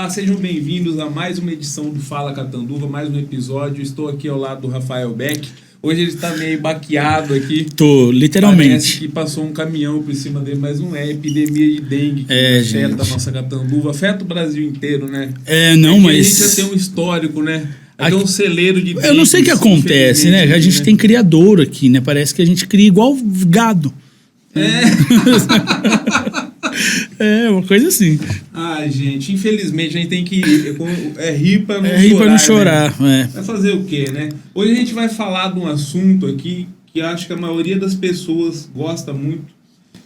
Olá, sejam bem-vindos a mais uma edição do Fala Catanduva, mais um episódio. Estou aqui ao lado do Rafael Beck. Hoje ele está meio baqueado aqui. Tô, literalmente. Parece que passou um caminhão por cima dele, mas não é epidemia de dengue que afeta a nossa Catanduva, afeta o Brasil inteiro, né? Mas... A gente já tem um histórico, né? Aqui, um celeiro de dengue. Eu não sei o que acontece, né? A gente tem criador aqui, né? Parece que a gente cria igual gado. É uma coisa assim. Ah, gente, infelizmente a gente tem que rir pra não chorar. Rir pra não chorar, né? Vai fazer o quê, né? Hoje a gente vai falar de um assunto aqui que acho que a maioria das pessoas gosta muito.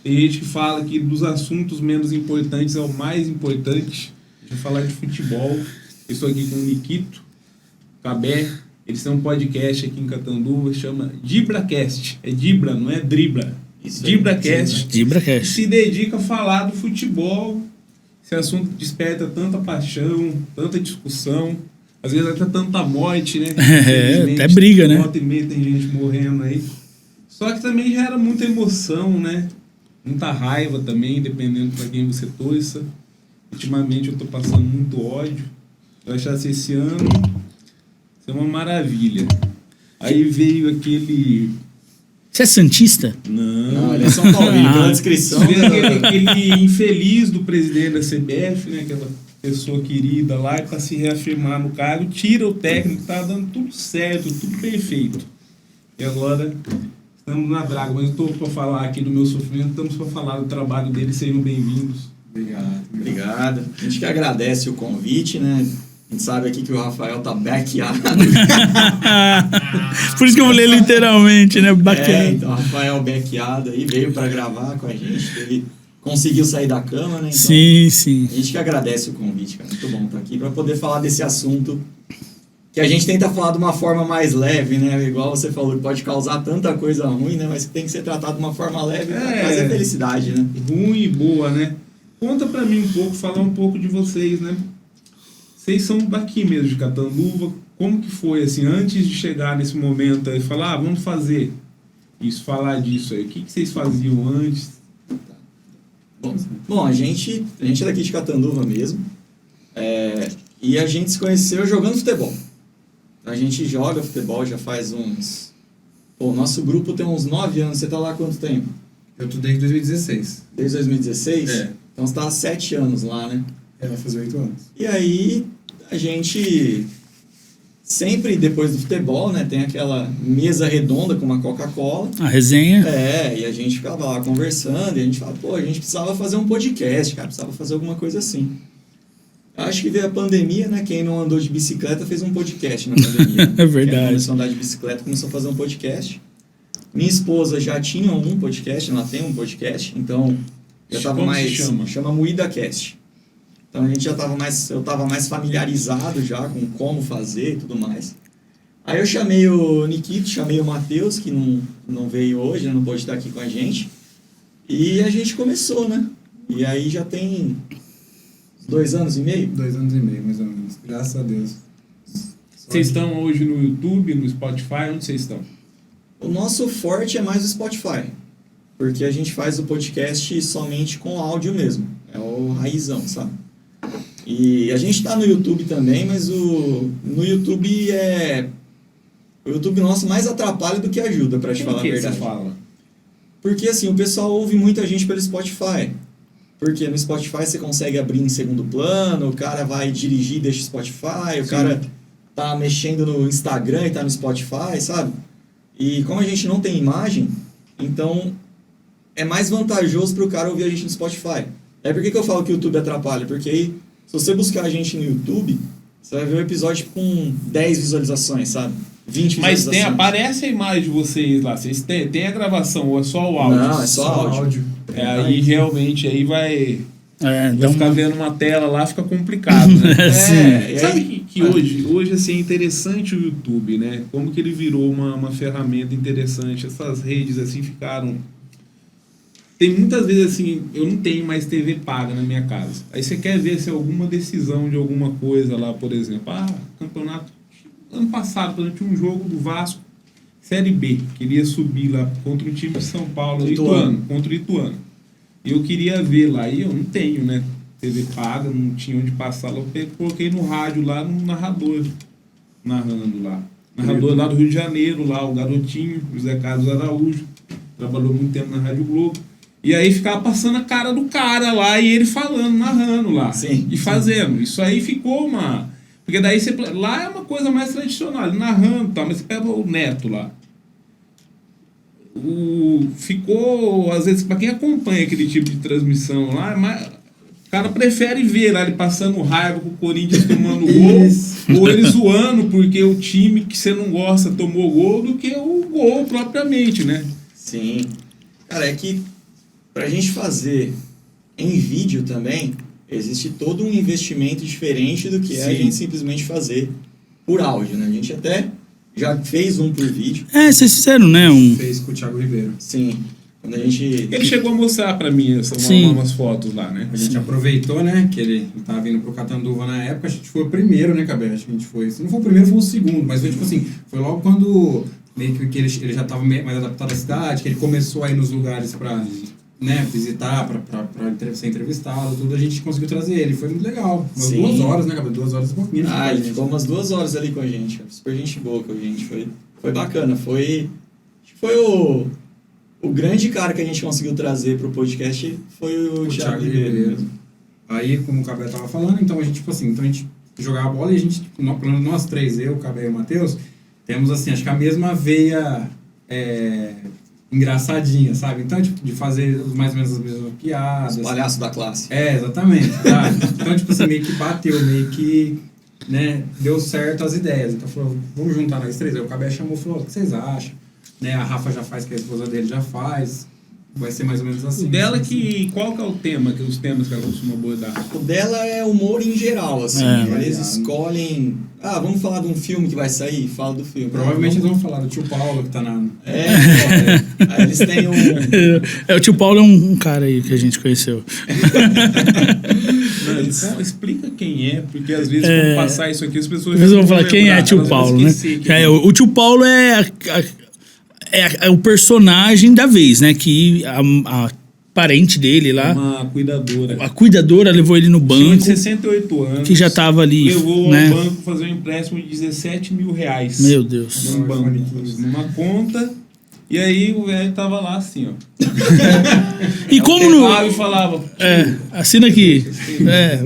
Tem gente que fala que dos assuntos menos importantes é o mais importante. A gente vai falar de futebol. Eu estou aqui com o Nikito, Cabé. Eles têm um podcast aqui em Catanduva que chama DibraCast. É Dibra, não é Dribla. DibraCast. Se dedica a falar do futebol. Esse assunto desperta tanta paixão, tanta discussão, às vezes até tanta morte, né? Até briga, né? Volta e meia tem gente morrendo aí. Só que também gera muita emoção, né? Muita raiva também, dependendo para quem você torça. Ultimamente eu tô passando muito ódio. Eu achasse esse ano ser uma maravilha. Aí veio aquele... Você é santista? Não, ele é São Paulino, pela descrição. Aquele infeliz do presidente da CBF, né? Aquela pessoa querida lá, para se reafirmar no cargo, tira o técnico, tá dando tudo certo, tudo perfeito. E agora estamos na draga, mas eu estou para falar aqui do meu sofrimento, estamos para falar do trabalho dele, sejam bem-vindos. Obrigado. A gente que agradece o convite, né? A gente sabe aqui que o Rafael tá baqueado. Por isso que eu falei literalmente, né? Baqueado. Então o Rafael baqueado aí veio para gravar com a gente. Ele conseguiu sair da cama, né? Então, sim. A gente que agradece o convite, cara. Muito bom estar aqui para poder falar desse assunto que a gente tenta falar de uma forma mais leve, né? Igual você falou, que pode causar tanta coisa ruim, né? Mas tem que ser tratado de uma forma leve para trazer felicidade, né? Ruim e boa, né? Conta para mim um pouco, falar um pouco de vocês, né? Vocês são daqui mesmo, de Catanduva. Como que foi, assim, antes de chegar nesse momento aí, falar, vamos fazer isso, falar disso aí. O que vocês faziam antes? Bom, a gente é daqui de Catanduva mesmo. E a gente se conheceu jogando futebol. A gente joga futebol já faz uns... Pô, o nosso grupo tem uns 9 anos. Você tá lá há quanto tempo? Eu tô desde 2016. Desde 2016? É. Então você tá há 7 anos lá, né? Vai fazer 8 anos. E aí, a gente sempre, depois do futebol, né, tem aquela mesa redonda com uma Coca-Cola. A resenha. E a gente ficava lá conversando, e a gente falava, pô, a gente precisava fazer um podcast, cara, precisava fazer alguma coisa assim. Acho que veio a pandemia, né, quem não andou de bicicleta fez um podcast na pandemia. É verdade. Quem começou a andar de bicicleta começou a fazer um podcast. Minha esposa já tinha um podcast, ela tem um podcast, então já tava mais... Chama MoídaCast. Então a gente já eu estava mais familiarizado já com como fazer e tudo mais. Aí eu chamei o Nikito, chamei o Matheus, que não veio hoje, né, não pôde estar aqui com a gente. E a gente começou, né? E aí já tem 2 anos e meio? 2 anos e meio, mais ou menos. Graças a Deus. Vocês estão hoje no YouTube, no Spotify? Onde vocês estão? O nosso forte é mais o Spotify. Porque a gente faz o podcast somente com áudio mesmo. É o raizão, sabe? E a gente tá no YouTube também, mas no YouTube o YouTube nosso mais atrapalha do que ajuda, pra te falar a verdade. Você fala? Porque assim, o pessoal ouve muita gente pelo Spotify. Porque no Spotify você consegue abrir em segundo plano, o cara vai dirigir e deixa o Spotify, o cara tá mexendo no Instagram e tá no Spotify, sabe? E como a gente não tem imagem, então é mais vantajoso pro cara ouvir a gente no Spotify. Por que eu falo que o YouTube atrapalha? Porque aí, se você buscar a gente no YouTube, você vai ver um episódio com 10 visualizações, sabe? 20 visualizações. Mas aparece a imagem de vocês lá. Vocês têm a gravação ou é só o áudio? Não, é só áudio. Aí realmente aí vai Então ficar vendo uma tela lá, fica complicado, né? Sabe que hoje assim, é interessante o YouTube, né? Como que ele virou uma ferramenta interessante. Essas redes assim ficaram... Tem muitas vezes assim, eu não tenho mais TV paga na minha casa. Aí você quer ver se é alguma decisão de alguma coisa lá, por exemplo. Campeonato... Ano passado, quando tinha um jogo do Vasco, Série B, queria subir lá contra o time de São Paulo, contra o Ituano. E eu queria ver lá, e eu não tenho, né? TV paga, não tinha onde passar lá. Eu coloquei no rádio lá, no narrador, narrando lá. Narrador lá do Rio de Janeiro, lá, o garotinho, José Carlos Araújo, trabalhou muito tempo na Rádio Globo. E aí ficava passando a cara do cara lá e ele falando, narrando lá. Sim, e fazendo. Isso aí ficou uma... Porque daí você... Lá é uma coisa mais tradicional, ele narrando, tá? Mas você pega o Neto lá. Ficou, às vezes, para quem acompanha aquele tipo de transmissão lá, o cara prefere ver lá ele passando raiva com o Corinthians tomando gol, ou ele zoando porque o time que você não gosta tomou gol, do que o gol propriamente, né? Sim. Cara, é que pra gente fazer em vídeo também, existe todo um investimento diferente do que é a gente simplesmente fazer por áudio, né? A gente até já fez um por vídeo. Vocês fizeram, né? Fez com o Thiago Ribeiro. Sim. Quando a gente... Ele chegou a mostrar pra mim umas fotos lá, né? A gente aproveitou, né, que ele tava vindo pro Catanduva na época, a gente foi o primeiro, né, Cabé? Acho que a gente foi... Se não foi o primeiro, foi o segundo, mas foi tipo assim, foi logo quando meio que ele já tava mais adaptado à cidade, que ele começou a ir nos lugares pra, né, visitar, pra ser entrevistado, tudo, a gente conseguiu trazer ele. Foi muito legal. Umas 2 horas, né, Cabé? 2 horas e pouquinho. ele ficou umas 2 horas ali com a gente. Super gente boa com a gente. Foi bacana. Acho que foi o grande cara que a gente conseguiu trazer pro podcast foi o Thiago Ribeiro mesmo. Aí, como o Cabé tava falando, então a gente, tipo assim, a gente jogava a bola e a gente, pelo menos nós três, eu, o Cabé e o Matheus, temos, assim, acho que a mesma veia engraçadinha, sabe? Então, tipo, de fazer mais ou menos as mesmas piadas. Os palhaços da classe. Exatamente, tá? Então, tipo assim, meio que bateu, meio que, né, deu certo as ideias. Então, falou, vamos juntar nós três. Aí o Cabé chamou e falou, o que vocês acham? Né, a Rafa já faz, que a esposa dele já faz. Vai ser mais ou menos assim. O dela, assim. qual que é o tema, os temas que ela costuma abordar? O dela é humor em geral, assim. Eles escolhem... vamos falar de um filme que vai sair? Fala do filme. Provavelmente eles vão falar do tio Paulo, que tá na... Aí eles têm o tio Paulo é um cara aí que a gente conheceu. Então, explica quem é, porque às vezes quando passar isso aqui as pessoas vão falar quem é tio Paulo, né? O tio Paulo é o personagem da vez, né? Que a parente dele lá... Uma cuidadora. A cuidadora levou ele no banco. Tinha de 68 anos. Que já tava ali, levou né? ao banco fazer um empréstimo de 17 mil reais. Meu Deus. Num banco, numa conta. E aí o velho tava lá assim, ó. E como no... E falava... assina aqui.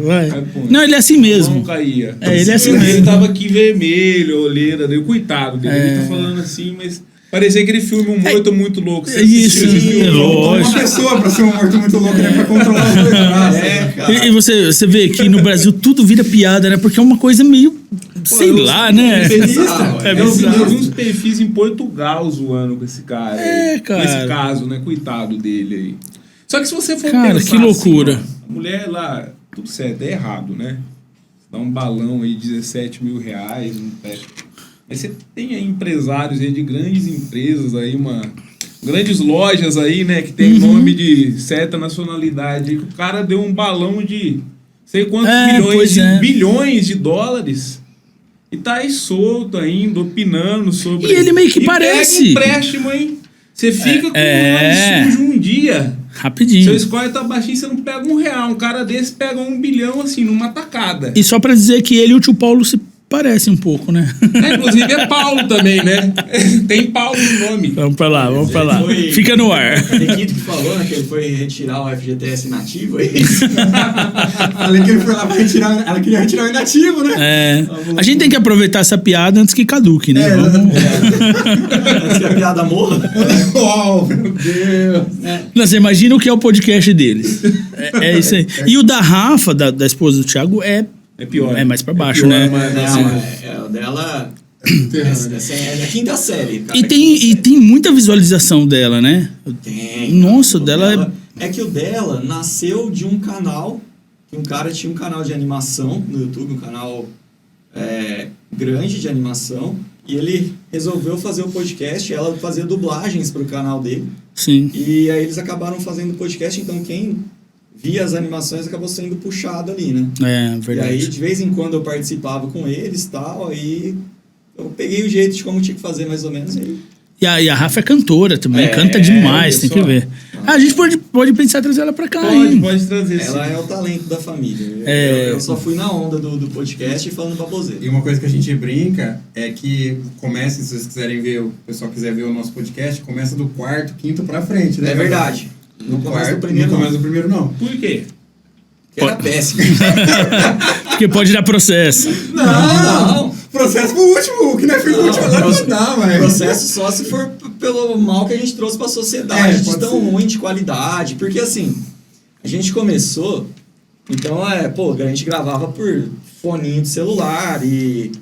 Vai. Não, ele é assim mesmo. Não caía. Ele é assim mesmo. Ele tava aqui vermelho, a olheira dele. Coitado dele. Ele tá falando assim, mas... Parecia aquele filme Um Morto Muito Louco. Você isso, lógico. Uma pessoa pra ser um morto muito louco, né? Pra controlar os dois. cara. E você vê que no Brasil tudo vira piada, né? Porque é uma coisa meio... sei lá, né? Eu vi uns perfis em Portugal zoando com esse cara. Cara. Com esse caso, né? Coitado dele aí. Só que se você for cara, pensar que loucura. assim, ó, a mulher lá, tudo certo, é errado, né? Dá um balão aí, 17 mil reais, Mas você tem aí empresários aí de grandes empresas aí, grandes lojas aí, né, que tem nome de certa nacionalidade, que o cara deu um balão de sei quantos bilhões de dólares e tá aí solto ainda, opinando sobre... E ele meio que parece... pega empréstimo, hein? Você fica com o nome sujo um dia... rapidinho. Seu score tá baixinho, você não pega R$1. Um cara desse pega 1 bilhão, assim, numa tacada. E só pra dizer que ele e o tio Paulo se parecem um pouco, né? Inclusive é Paulo também, né? Tem Paulo no nome. Vamos pra lá. Fica no ar. O Nikito que falou, né, que ele foi retirar o FGTS inativo, é isso? Falei que ele foi lá pra retirar, ela queria retirar o inativo, né? A gente tem que aproveitar essa piada antes que caduque, né? Antes que a piada morra. Oh, meu Deus. Você imagina o que é o podcast deles. É isso aí. E o da Rafa, da esposa do Thiago, é pior. É mais pra baixo, né? Não, o dela... é a quinta série, cara. E tem muita visualização dela, né? Tem. Nossa, dela... É que o dela nasceu de um canal, que um cara tinha um canal de animação no YouTube, um canal grande de animação, e ele resolveu fazer o podcast, ela fazia dublagens pro canal dele. Sim. E aí eles acabaram fazendo o podcast, então quem via as animações acabou sendo puxado ali, né? Verdade. E aí, de vez em quando, eu participava com eles e tal, aí eu peguei o jeito de como tinha que fazer, mais ou menos, E a Rafa é cantora também, canta demais, tem que ver. A gente pode pensar em trazer ela pra cá, hein? Pode trazer, Ela sim. é o talento da família. Eu só fui na onda do podcast e falando baboseira. E uma coisa que a gente brinca é que se vocês quiserem ver, o pessoal quiser ver o nosso podcast, começa do quarto, quinto pra frente, né? É verdade. Não começa do primeiro, não. não. Começa do primeiro, não. Por quê? Que era péssimo. Porque pode dar processo. Não. Processo pro último, o que não foi o último, agora não dá, mas... Processo só se for pelo mal que a gente trouxe pra sociedade, de pode tão ser. ruim, de qualidade. Porque assim, a gente começou, então a gente gravava por foninho de celular e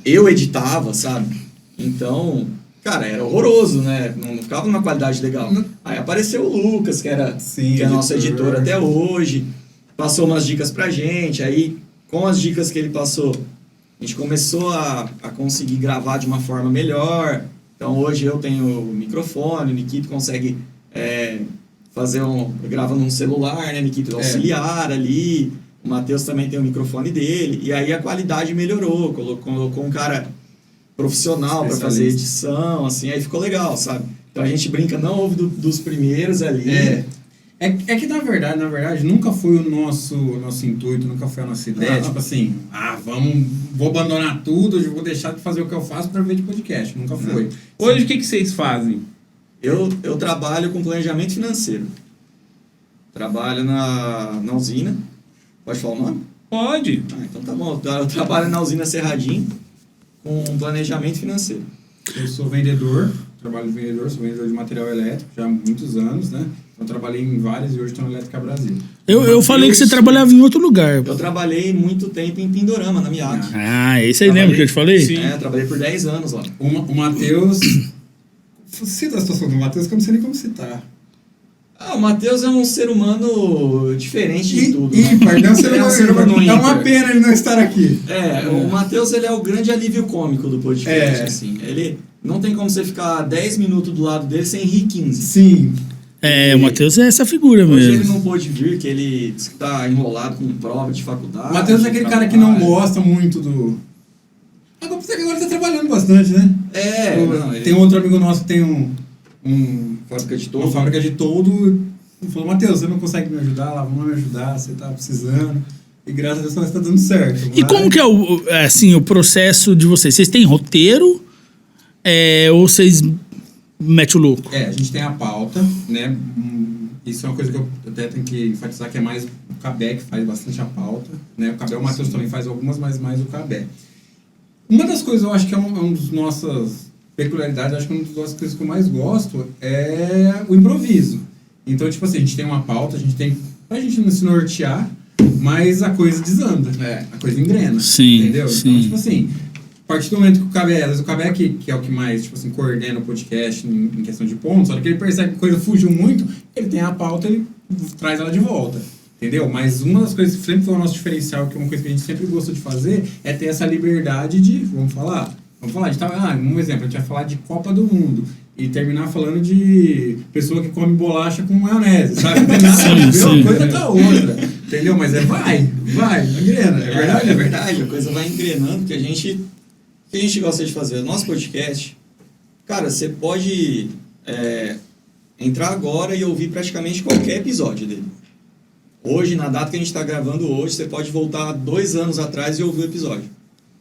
eu editava, sabe? Então, cara, era horroroso, né? Não ficava numa qualidade legal. Aí apareceu o Lucas, que é nosso editor até hoje, passou umas dicas pra gente, aí com as dicas que ele passou, a gente começou a conseguir gravar de uma forma melhor. Então hoje eu tenho o microfone, o Nikito consegue grava num celular, né? Nikito auxiliar ali, o Matheus também tem o microfone dele, e aí a qualidade melhorou, colocou um cara profissional para fazer edição, assim, aí ficou legal, sabe? Então a gente brinca, não houve dos primeiros ali. É que na verdade, nunca foi o nosso intuito, nunca foi a nossa ideia, tipo assim, vou abandonar tudo, eu vou deixar de fazer o que eu faço para ver de podcast, nunca foi. Hoje, o que vocês fazem? Eu trabalho com planejamento financeiro. Trabalho na usina. Pode falar o nome? Pode. Então tá bom. Eu trabalho na usina Cerradinho com planejamento financeiro. Eu sou vendedor, trabalho de vendedor, sou vendedor de material elétrico já há muitos anos, né? Eu trabalhei em várias e hoje estou na Elétrica Brasil. Eu falei que você trabalhava em outro lugar. Eu trabalhei muito tempo em Pindorama, na Miaki. Esse aí lembra que eu te falei? Sim. Trabalhei por 10 anos lá. O Matheus... Cita a situação do Matheus, que eu não sei nem como citar. O Matheus é um ser humano diferente de tudo. Ímpar, né? Ele é um ser humano Dá uma ímpar. pena ele não estar aqui. O Matheus, ele é o grande alívio cômico do podcast, assim. Ele não tem como você ficar 10 minutos do lado dele sem rir 15. Sim. O Matheus é essa figura Hoje ele mesmo. não pôde vir, que ele disse que tá enrolado com prova de faculdade. O Matheus é aquele cara que não gosta muito do... Agora ele tá trabalhando bastante, né? Tem um outro amigo nosso que tem Fábrica de toldo. uma fábrica de toldo. Ele falou, Matheus, você não consegue me ajudar lá? Vamos me ajudar, você tá precisando. E graças a Deus está dando certo. E como que é o processo de vocês? Vocês têm roteiro? Ou vocês metem o louco? A gente tem a pauta, né? Isso é uma coisa que eu até tenho que enfatizar, que é mais o Cabé que faz bastante a pauta, né? O Cabé, o Matheus também faz algumas, mas mais o Cabé. Uma das coisas, eu acho que é uma das nossas peculiaridades, acho que uma das coisas que eu mais gosto é o improviso. Então, tipo assim, a gente tem uma pauta, a gente não se nortear, mas a coisa desanda, a coisa engrena, Sim, entendeu? sim. Então, tipo assim, a partir do momento que o Cabé, às vezes o Cabé que é o que mais, tipo assim, coordena o podcast em questão de pontos, só que ele percebe que a coisa fugiu muito, ele tem a pauta, ele traz ela de volta. Entendeu? Mas uma das coisas que sempre foi o nosso diferencial, que é uma coisa que a gente sempre gostou de fazer, é ter essa liberdade de, vamos falar, um exemplo, a gente vai falar de Copa do Mundo e terminar falando de pessoa que come bolacha com maionese, sabe? Não tem nada a ver uma coisa com a outra, entendeu? Mas vai, engrena, é verdade? É verdade, a coisa vai engrenando, porque o que a gente gosta de fazer? O nosso podcast, cara, você pode entrar agora e ouvir praticamente qualquer episódio dele. Hoje, na data que a gente está gravando hoje, você pode voltar 2 anos atrás e ouvir o episódio.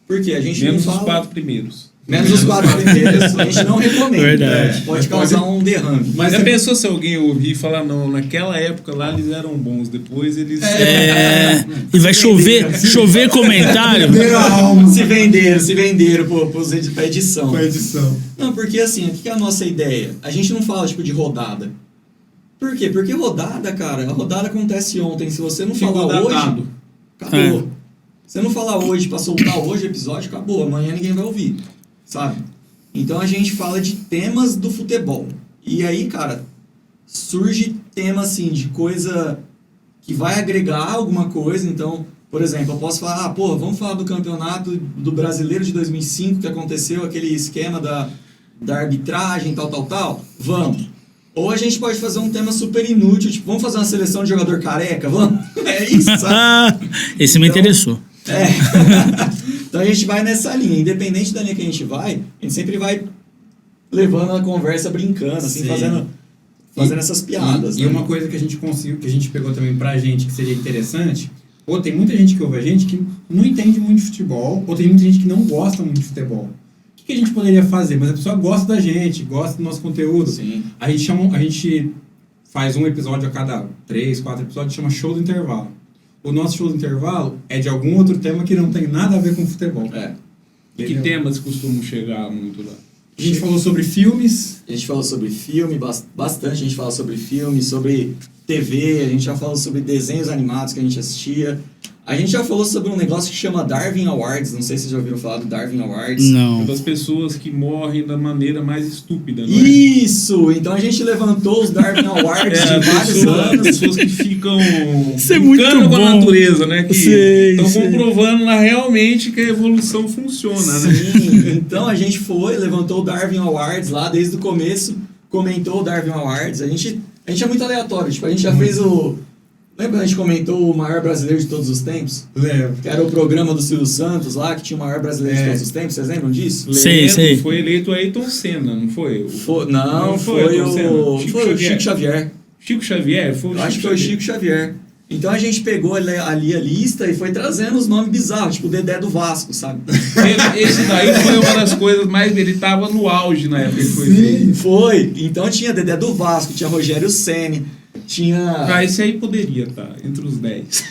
Por quê? A gente Menos não fala... os 4 primeiros. Menos os 4 primeiros, a gente não recomenda. Verdade. Pode causar um derrame. Mas já pensou se alguém ouvir e falar, não, naquela época lá eles eram bons, depois eles... E vai chover comentário. Se venderam pra edição. Com edição. Não, porque assim, o que é a nossa ideia? A gente não fala, tipo, de rodada. Por quê? Porque rodada, cara, a rodada acontece ontem. Se você não Ficou falar datado. hoje, acabou. Se você não falar hoje pra soltar hoje o episódio, acabou. Amanhã ninguém vai ouvir, sabe? Então a gente fala de temas do futebol. E aí, cara, surge tema, assim, de coisa que vai agregar alguma coisa. Então, por exemplo, eu posso falar, vamos falar do campeonato do Brasileiro de 2005, que aconteceu aquele esquema da arbitragem, tal. Vamos. Ou a gente pode fazer um tema super inútil, tipo, vamos fazer uma seleção de jogador careca? Vamos? É isso, sabe? Esse me interessou. Então a gente vai nessa linha. Independente da linha que a gente sempre vai levando a conversa brincando, assim, Sim. fazendo essas piadas. E né? uma coisa que a gente conseguiu, que a gente pegou também pra gente, que seria interessante, ou tem muita gente que ouve a gente que não entende muito de futebol, ou tem muita gente que não gosta muito de futebol. O que a gente poderia fazer? Mas a pessoa gosta da gente, gosta do nosso conteúdo. Sim. A gente faz um episódio a cada 3, 4 episódios, chama Show do Intervalo. O nosso show do intervalo é de algum outro tema que não tem nada a ver com futebol. É. E que temas costumam chegar muito lá? A gente falou sobre filmes. A gente falou sobre filme, bastante a gente fala sobre filme, sobre TV, a gente já falou sobre desenhos animados que a gente assistia. A gente já falou sobre um negócio que chama Darwin Awards, não sei se vocês já ouviram falar do Darwin Awards. É Não. das pessoas que morrem da maneira mais estúpida, não é? Isso! Então a gente levantou os Darwin Awards de vários anos. pessoas que ficam Isso é muito brincando com a bom. natureza, né? Que Sei, estão sei. comprovando lá realmente que a evolução funciona, né? Sim, então a gente levantou o Darwin Awards lá desde o começo, comentou o Darwin Awards. A gente é muito aleatório, tipo, a gente já fez o... Lembra quando a gente comentou o maior brasileiro de todos os tempos? Lembro. Que era o programa do Silvio Santos lá, que tinha o maior brasileiro de É. todos os tempos, vocês lembram disso? Sei, sei. Foi eleito Ayrton Senna, não foi? Não, foi Ayrton Senna. o Xavier. Chico Xavier. Chico Xavier? Foi o Eu acho que foi o Chico Xavier. Então a gente pegou ali a lista e foi trazendo os nomes bizarros, tipo o Dedé do Vasco, sabe? Esse daí foi uma das coisas mais... Ele tava no auge na época que foi feito. Foi. Então tinha Dedé do Vasco, tinha Rogério Ceni, tinha... Ah, esse aí poderia estar entre os 10.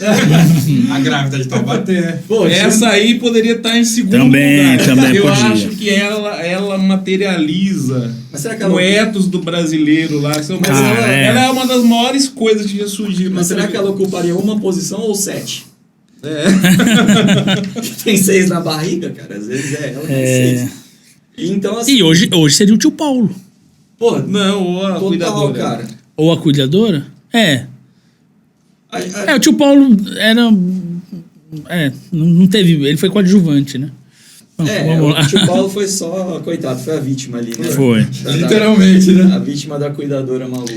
A grávida de Taubaté. Pô, Essa aí poderia estar em segundo Também, lugar. também Eu podia. acho que ela materializa Mas será que o ela... ethos do brasileiro lá. Cara, ela é uma das maiores coisas que já surgiram. Mas na será que televisão. ela ocuparia uma posição ou 7? É. Tem 6 na barriga, cara. Às vezes ela tem É. 6. Então, assim... E hoje seria o tio Paulo. Pô, Não, ou a total, cuidadora. cara. Ou a cuidadora? É. A- O tio Paulo era... não teve... Ele foi coadjuvante, né? Bom, vamos lá. o tio Paulo foi só, coitado, foi a vítima ali, né? Foi. Literalmente, né? A vítima da cuidadora maluca.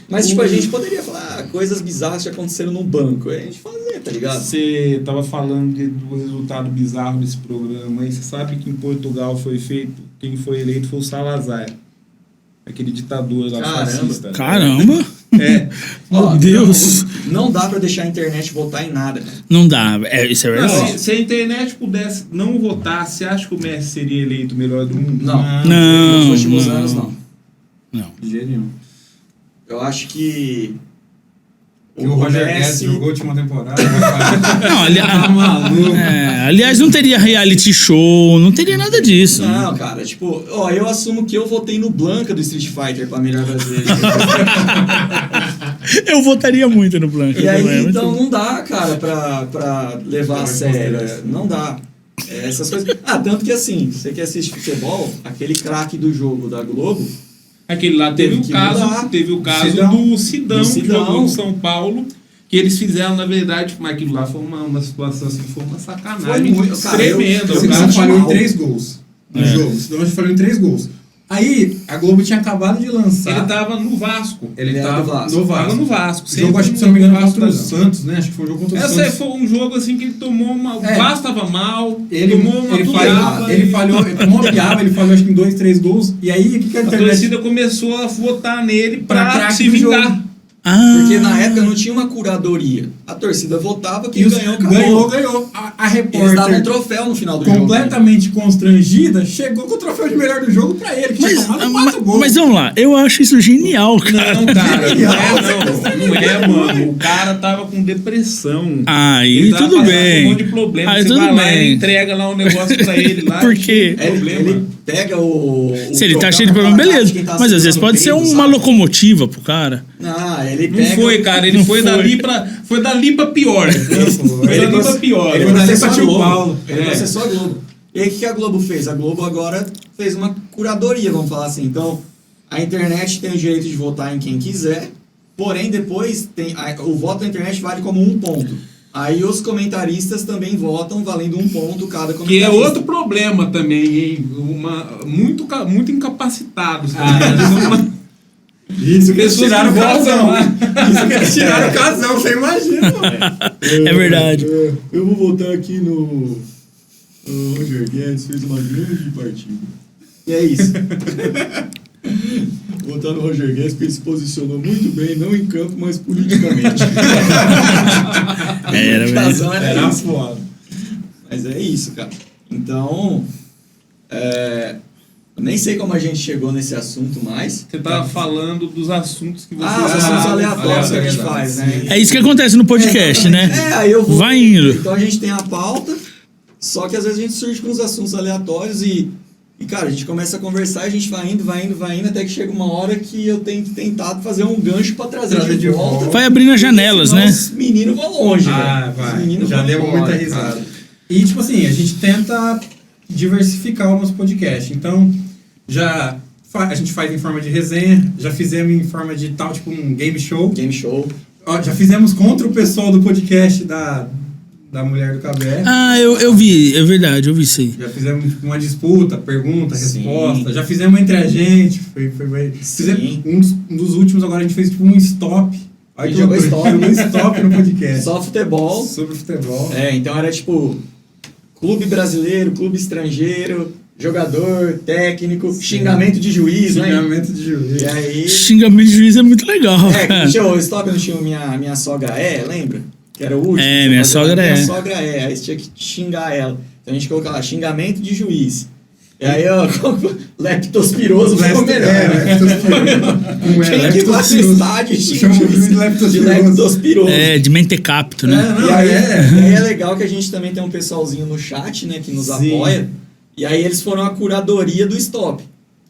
Mas, tipo, a gente poderia falar coisas bizarras que aconteceram no banco. A gente fazia, tá ligado? Você tava falando do resultado bizarro desse programa aí. Você sabe que em Portugal foi feito, quem foi eleito foi o Salazar. Aquele ditador lá Caramba. fascista. Caramba! É. Meu Ó, Deus! Não dá pra deixar a internet votar em nada, cara. Não dá. Isso é Não, verdade. se a internet pudesse não votar, você acha que o Messi seria eleito o melhor do mundo? Não. Não, Nos últimos não. anos, não. Não. De jeito nenhum. Eu acho que... Que o Roger Guedes jogou a última temporada. Não, Tá maluco. aliás, não teria reality show, não teria nada disso. Não, cara, tipo... Ó, eu assumo que eu votei no Blanca do Street Fighter pra melhor brasileiro. Eu votaria muito no Blanca. E aí, também, então, muito- não dá, cara, pra levar a sério. Não dá. Essas coisas... tanto que assim, você que assiste futebol, aquele craque do jogo da Globo... Aquele lá teve Teve o que caso, mudar. teve o caso Sidão. do Sidão, Do que Sidão. jogou no São Paulo, que eles fizeram, na verdade, mas aquilo lá foi uma situação assim, foi uma sacanagem. Foi muito, cara, tremenda. eu O O cara Sidão falhou em mal. 3 gols no jogo. O Sidão falhou em 3 gols. Aí, a Globo tinha acabado de lançar. ele tava no Vasco. Ele era tava do Vasco. no Vasco. Tava no Vasco. O jogo, sempre acho que, se eu não me engano, no contra o Vasco. Santos, né? Acho que foi um jogo contra o Essa aí Santos. foi um jogo assim que ele tomou uma. O É. Vasco tava mal, Ele, tomou uma ele, piaba, falhou, ele falhou, ele tomou uma piaba, ele falhou acho que em 2, 3 gols. E aí, o que a a internet... torcida começou a votar nele Pra pra craque se do jogo. vingar. Porque na época não tinha uma curadoria. A torcida votava, quem E os- ganhou, acabou. A Eles davam um repórter, troféu no final do jogo. completamente constrangida, chegou com o troféu de melhor do jogo pra ele, que tinha tomado 4 gols. Mas vamos lá, eu acho isso genial, cara. Não, cara, Genial. não é, mano. O cara tava com depressão. Aí Ele tava tudo passando bem. um monte de problema. Aí Você tudo vai lá bem. e entrega lá um negócio pra ele lá. Por quê? e- Ele pega o Se ele tá troféu cheio de na problema, cara de beleza. quem tá Mas às vezes segurando pode o ser peito, uma sabe? locomotiva pro cara. Não, ele Não pega... foi, cara. Ele Não foi foi. dali pra pior. Foi Ele dali pra pior. Ele Foi dali processou pra a tio Globo. Paulo. Ele É. processou a Globo. E aí, o que a Globo fez? A Globo agora fez uma curadoria, vamos falar assim. Então, a internet tem o direito de votar em quem quiser, porém, depois, o voto da internet vale como 1 ponto. Aí, os comentaristas também votam valendo 1 ponto cada Que comentarista. é outro problema também, hein? Muito incapacitados. Ah, Cara. Isso, que eles Pessoas tiraram o que votam casão. lá. Isso que eles tiraram o casão, você imagina, mano. É verdade. Eu vou votar aqui no... O Roger Guedes fez uma grande partida. E é isso. Voltando ao Roger Guedes, porque ele se posicionou muito bem, não em campo, mas politicamente. Era mesmo. Era isso. foda. Mas é isso, cara. Então, eu nem sei como a gente chegou nesse assunto mais. Você tava falando dos assuntos que você... Os assuntos aleatórios que a gente faz, né? É isso que acontece no podcast, né? Aí eu vou... Vai indo. Então a gente tem a pauta, só que às vezes a gente surge com uns assuntos aleatórios e cara, a gente começa a conversar, a gente vai indo, até que chega uma hora que eu tenho que tentar fazer um gancho pra trazer de volta. Vai abrindo as janelas, né? Os meninos vão longe, velho. Vai. Já deu muita risada. E, tipo assim, a gente tenta diversificar o nosso podcast. Então, a gente faz em forma de resenha, já fizemos em forma de tal, tipo um game show. Game show. Ó, já fizemos contra o pessoal do podcast da Mulher do KBR. Ah, eu vi, é verdade, eu vi isso aí. Já fizemos tipo, uma disputa, pergunta, Sim. resposta. Já fizemos entre a gente. Foi fizemos um dos últimos, agora a gente fez tipo um stop. A gente jogou stop. Um stop no podcast. Só futebol. Sobre futebol. Então era tipo clube brasileiro, clube estrangeiro, jogador, técnico, xingamento de juiz, né? Xingamento de juiz. E aí... Xingamento de juiz é muito legal. Tinha o stop, não tinha minha sogra lembra? Que era o último. Minha sogra Minha sogra aí você tinha que xingar ela. Então a gente colocava lá, xingamento de juiz. E aí, ó, leptospiroso ficou melhor. Quem que vai no estádio xinga o juiz de leptospiroso? De mentecapto, né? E aí é legal que a gente também tem um pessoalzinho no chat, né, que nos apoia. E aí eles foram a curadoria do stop.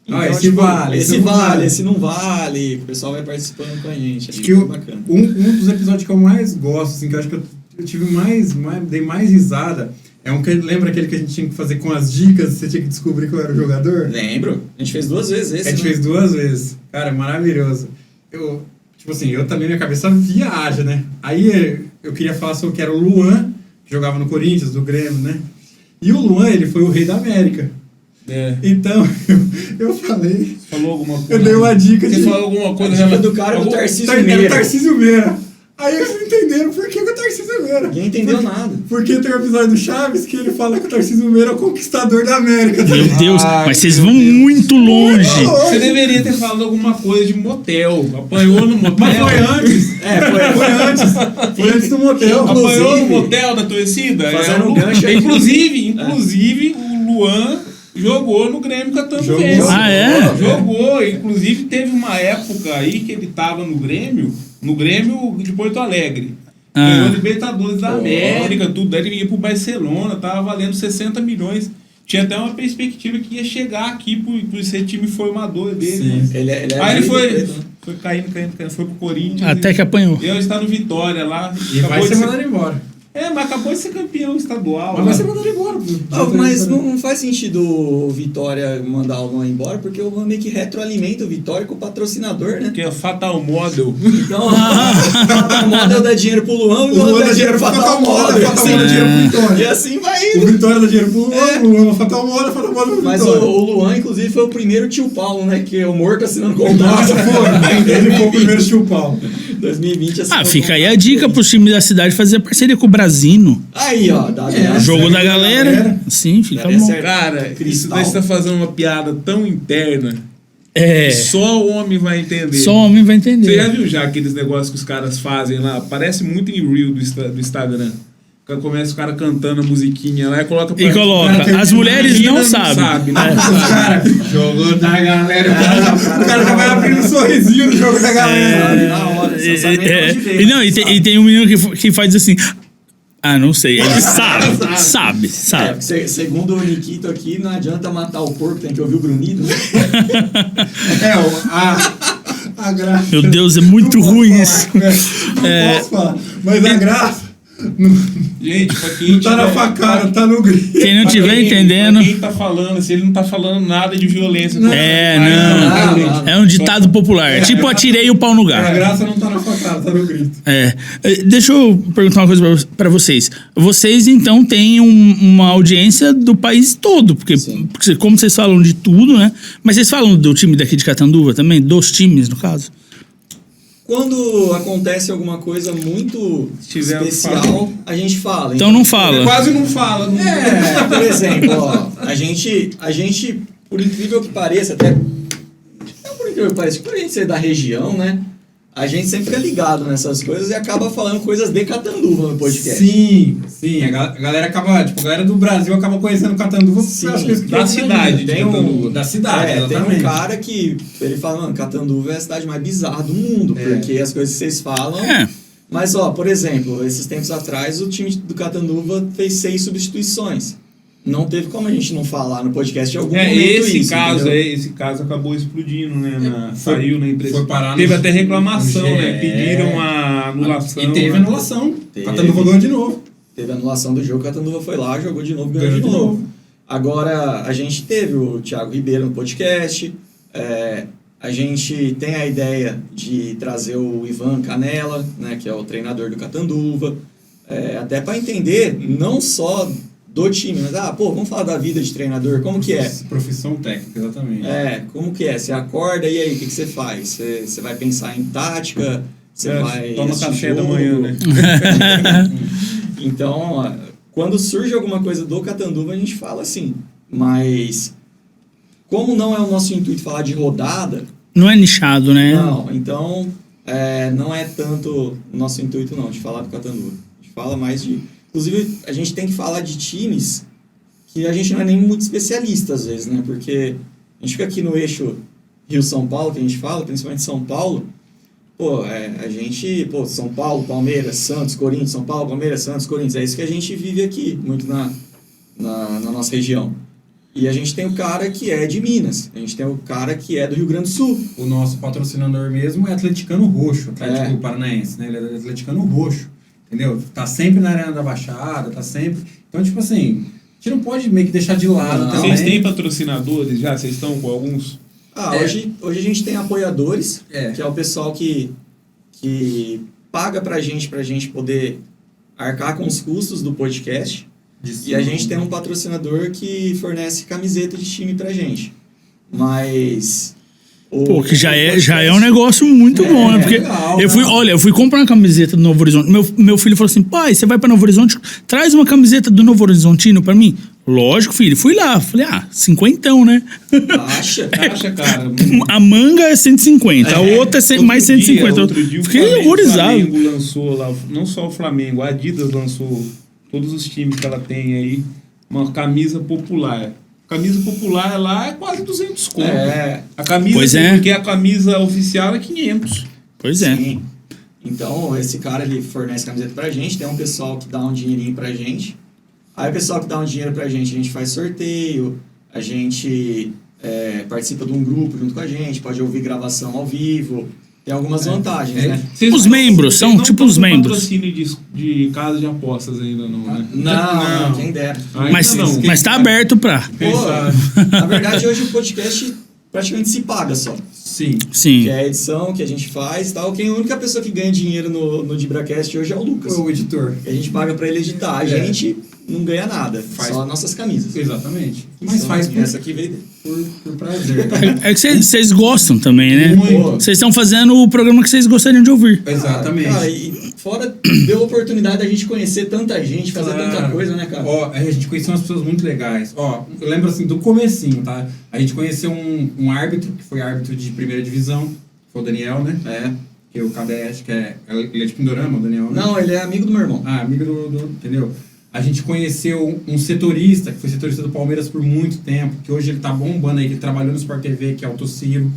Então, esse vale. Esse não vale. O pessoal vai participando com a gente. Acho que bacana. Um dos episódios que eu mais gosto, assim, que eu acho que eu tive dei mais risada, é que lembra aquele que a gente tinha que fazer com as dicas, você tinha que descobrir qual era o jogador? Lembro. A gente fez 2 vezes esse. A gente fez 2 vezes. Cara, maravilhoso. Eu também, minha cabeça viaja, né? Aí eu queria falar sobre que era o Luan, que jogava no Corinthians, do Grêmio, né? E o Luan, ele foi o rei da América. Então, eu falei... Você falou alguma coisa? Eu dei uma dica Você falou alguma coisa? A dica do cara do Tarcísio Meira. Era o Tarcísio Meira. Aí eles não entenderam por que o Tarcísio Meira. Ninguém entendeu nada. Porque tem um episódio do Chaves que ele fala que o Tarcísio Meira é o conquistador da América. Meu Deus, mas vocês vão muito longe. Você deveria ter falado alguma coisa de motel. Apanhou no motel. Mas foi antes. Foi antes do motel. Apanhou no motel da torcida. Fazendo um gancho aí. Inclusive, o Luan jogou no Grêmio Catanduvense. Jogou. Inclusive, teve uma época aí que ele tava no Grêmio de Porto Alegre. Ganhou Libertadores da América, tudo. Daí ele ia pro Barcelona, tava valendo 60 milhões. Tinha até uma perspectiva que ia chegar aqui por ser time formador dele. Aí ele foi caindo, foi pro Corinthians. Até que apanhou. E está no Vitória lá. E vai ser mandado embora. Mas acabou de ser campeão estadual. Mas vai ser mandado embora. Mas não faz sentido o Vitória mandar o Luan embora, porque o Luan meio que retroalimenta o Vitória com o patrocinador, né? Que é Fatal Model. Então, o Fatal Model dá dinheiro pro Luan, o Luan dá dinheiro pro Fatal Model. E assim vai indo. O Vitória dá dinheiro pro Luan, o Luan Fatal Model, o Fatal Model pro Mas Vitória. o Luan, inclusive, foi o primeiro tio Paulo, né? Que o Morto assinando contrato. Ele foi o primeiro tio Paulo. 2020 fica aí a dica pro time da cidade fazer parceria com o Brasino. Aí, ó. Jogo da galera. Sim, fica bom. Cara, isso daí você tá fazendo uma piada tão interna. É. Só o homem vai entender. Só o homem vai entender. Você já viu já aqueles negócios que os caras fazem lá? Parece muito em Reel do Instagram. Começa o cara cantando a musiquinha lá e coloca... As mulheres não sabem. Né? Jogo da galera. O cara já vai abrindo um sorrisinho no jogo da galera. Na hora. E tem um menino que faz assim... não sei. Ele sabe. Segundo o Nikito aqui, não adianta matar o porco, tem que ouvir o grunhido. A graça... Meu Deus, é muito ruim isso. Não posso falar. Mas a graça... Gente, pra quem tá na facada, tá no grito. Quem não tiver entendendo... Quem tá falando, se ele não tá falando nada de violência... Não. É um ditado popular. Tipo, atirei o pau no gato. A graça não tá na facada, tá no grito. Deixa eu perguntar uma coisa pra vocês. Vocês, então, têm uma audiência do país todo. Porque como vocês falam de tudo, né? Mas vocês falam do time daqui de Catanduva também? Dos times, no caso? Quando acontece alguma coisa muito especial, a gente fala. Então não fala. Quase não fala. Por exemplo, ó, a gente, por incrível que pareça, até é incrível que pareça, por a gente ser da região, né? A gente sempre fica ligado nessas coisas e acaba falando coisas de Catanduva no podcast. Sim. A galera acaba, tipo, a galera do Brasil acaba conhecendo Catanduva pelas coisas que Da cidade de Catanduva. Da cidade, Tem exatamente. um cara que ele fala, mano, Catanduva é a cidade mais bizarra do mundo, porque as coisas que vocês falam... Mas, ó, por exemplo, esses tempos atrás, o time do Catanduva fez 6 substituições. Não teve como a gente não falar no podcast em algum momento esse caso acabou explodindo, né? Saiu na imprensa. Foi parar teve no- até reclamação, no GE. né? Pediram a anulação. E teve né? anulação. Teve. Catanduva ganhou de novo. Teve anulação do jogo, o Catanduva foi lá, jogou de novo, ganhou de novo. Agora, a gente teve o Thiago Ribeiro no podcast, a gente tem a ideia de trazer o Ivan Canella, né, que é o treinador do Catanduva, até para entender não só do time, mas, vamos falar da vida de treinador, como que é? Profissão técnica, exatamente. Como que é? Você acorda e aí, o que você faz? Você vai pensar em tática? Você vai toma assistir café da jogo? manhã, né? Então, quando surge alguma coisa do Catanduva, a gente fala assim. Mas, como não é o nosso intuito falar de rodada... Não é nichado, né? Não, então, não é tanto o nosso intuito, não, de falar do Catanduva. A gente fala mais de... Inclusive, a gente tem que falar de times que a gente não é nem muito especialista, às vezes, né? Porque a gente fica aqui no eixo Rio-São Paulo, que a gente fala, principalmente São Paulo. A gente... São Paulo, Palmeiras, Santos, Corinthians, São Paulo, Palmeiras, Santos, Corinthians. É isso que a gente vive aqui, muito na nossa região. E a gente tem o cara que é de Minas. A gente tem o cara que é do Rio Grande do Sul. O nosso patrocinador mesmo é Atleticano Roxo, Atlético Paranaense, né? Ele é Atleticano Roxo, entendeu? Tá sempre na Arena da Baixada, tá sempre... Então, tipo assim, a gente não pode meio que deixar de lado também. Vocês têm patrocinadores já? Vocês estão com alguns? Hoje a gente tem apoiadores, que é o pessoal que paga pra gente poder arcar com os custos do podcast. E a gente tem um patrocinador que fornece camiseta de time pra gente. Mas... Que já é um negócio muito bom, né? Porque legal, eu fui comprar uma camiseta do Novo Horizonte. Meu filho falou assim, pai, você vai pra Novo Horizonte? Traz uma camiseta do Novo Horizontino pra mim. Lógico, filho. Fui lá. Falei, 50, né? Acha, cara. A manga é 150, a outra é mais 150. Outro dia, Fiquei horrorizado. O Flamengo lançou lá, não só o Flamengo, a Adidas lançou, todos os times que ela tem aí, uma camisa popular. Camisa popular lá é quase 200 conto. A camisa, Pois é. porque a camisa oficial é 500. Pois é. Sim. Então, esse cara, ele fornece camiseta pra gente, tem um pessoal que dá um dinheirinho pra gente. Aí o pessoal que dá um dinheiro pra gente, a gente faz sorteio, a gente participa de um grupo junto com a gente, pode ouvir gravação ao vivo. Tem algumas vantagens, né? Os membros, são tipo os membros. Patrocínio de casa de apostas ainda não, né? Não, quem dera. Mas tá aberto pra... Na verdade, hoje o podcast praticamente se paga só. Sim. Sim. Que é a edição que a gente faz e tal. A única pessoa que ganha dinheiro no DibraCast hoje é o Lucas. O editor. A gente paga pra ele editar. A gente não ganha nada. Só nossas camisas. Exatamente. Mas Então, faz essa aqui veio por prazer. É que vocês gostam também, né? Muito. Vocês estão fazendo o programa que vocês gostariam de ouvir. Exatamente. Cara, e fora deu a oportunidade da gente conhecer tanta gente, fazer tanta coisa, né, cara? A gente conheceu umas pessoas muito legais. Eu lembro assim do comecinho, tá? A gente conheceu um árbitro, que foi árbitro de primeira divisão, que foi o Daniel, né? Que é o Cadete, ele é de Pindorama, o Daniel, né? Não, ele é amigo do meu irmão. Amigo do entendeu? A gente conheceu um setorista, que foi setorista do Palmeiras por muito tempo, que hoje ele tá bombando aí, que ele trabalhou no Sport TV, que é o Tociro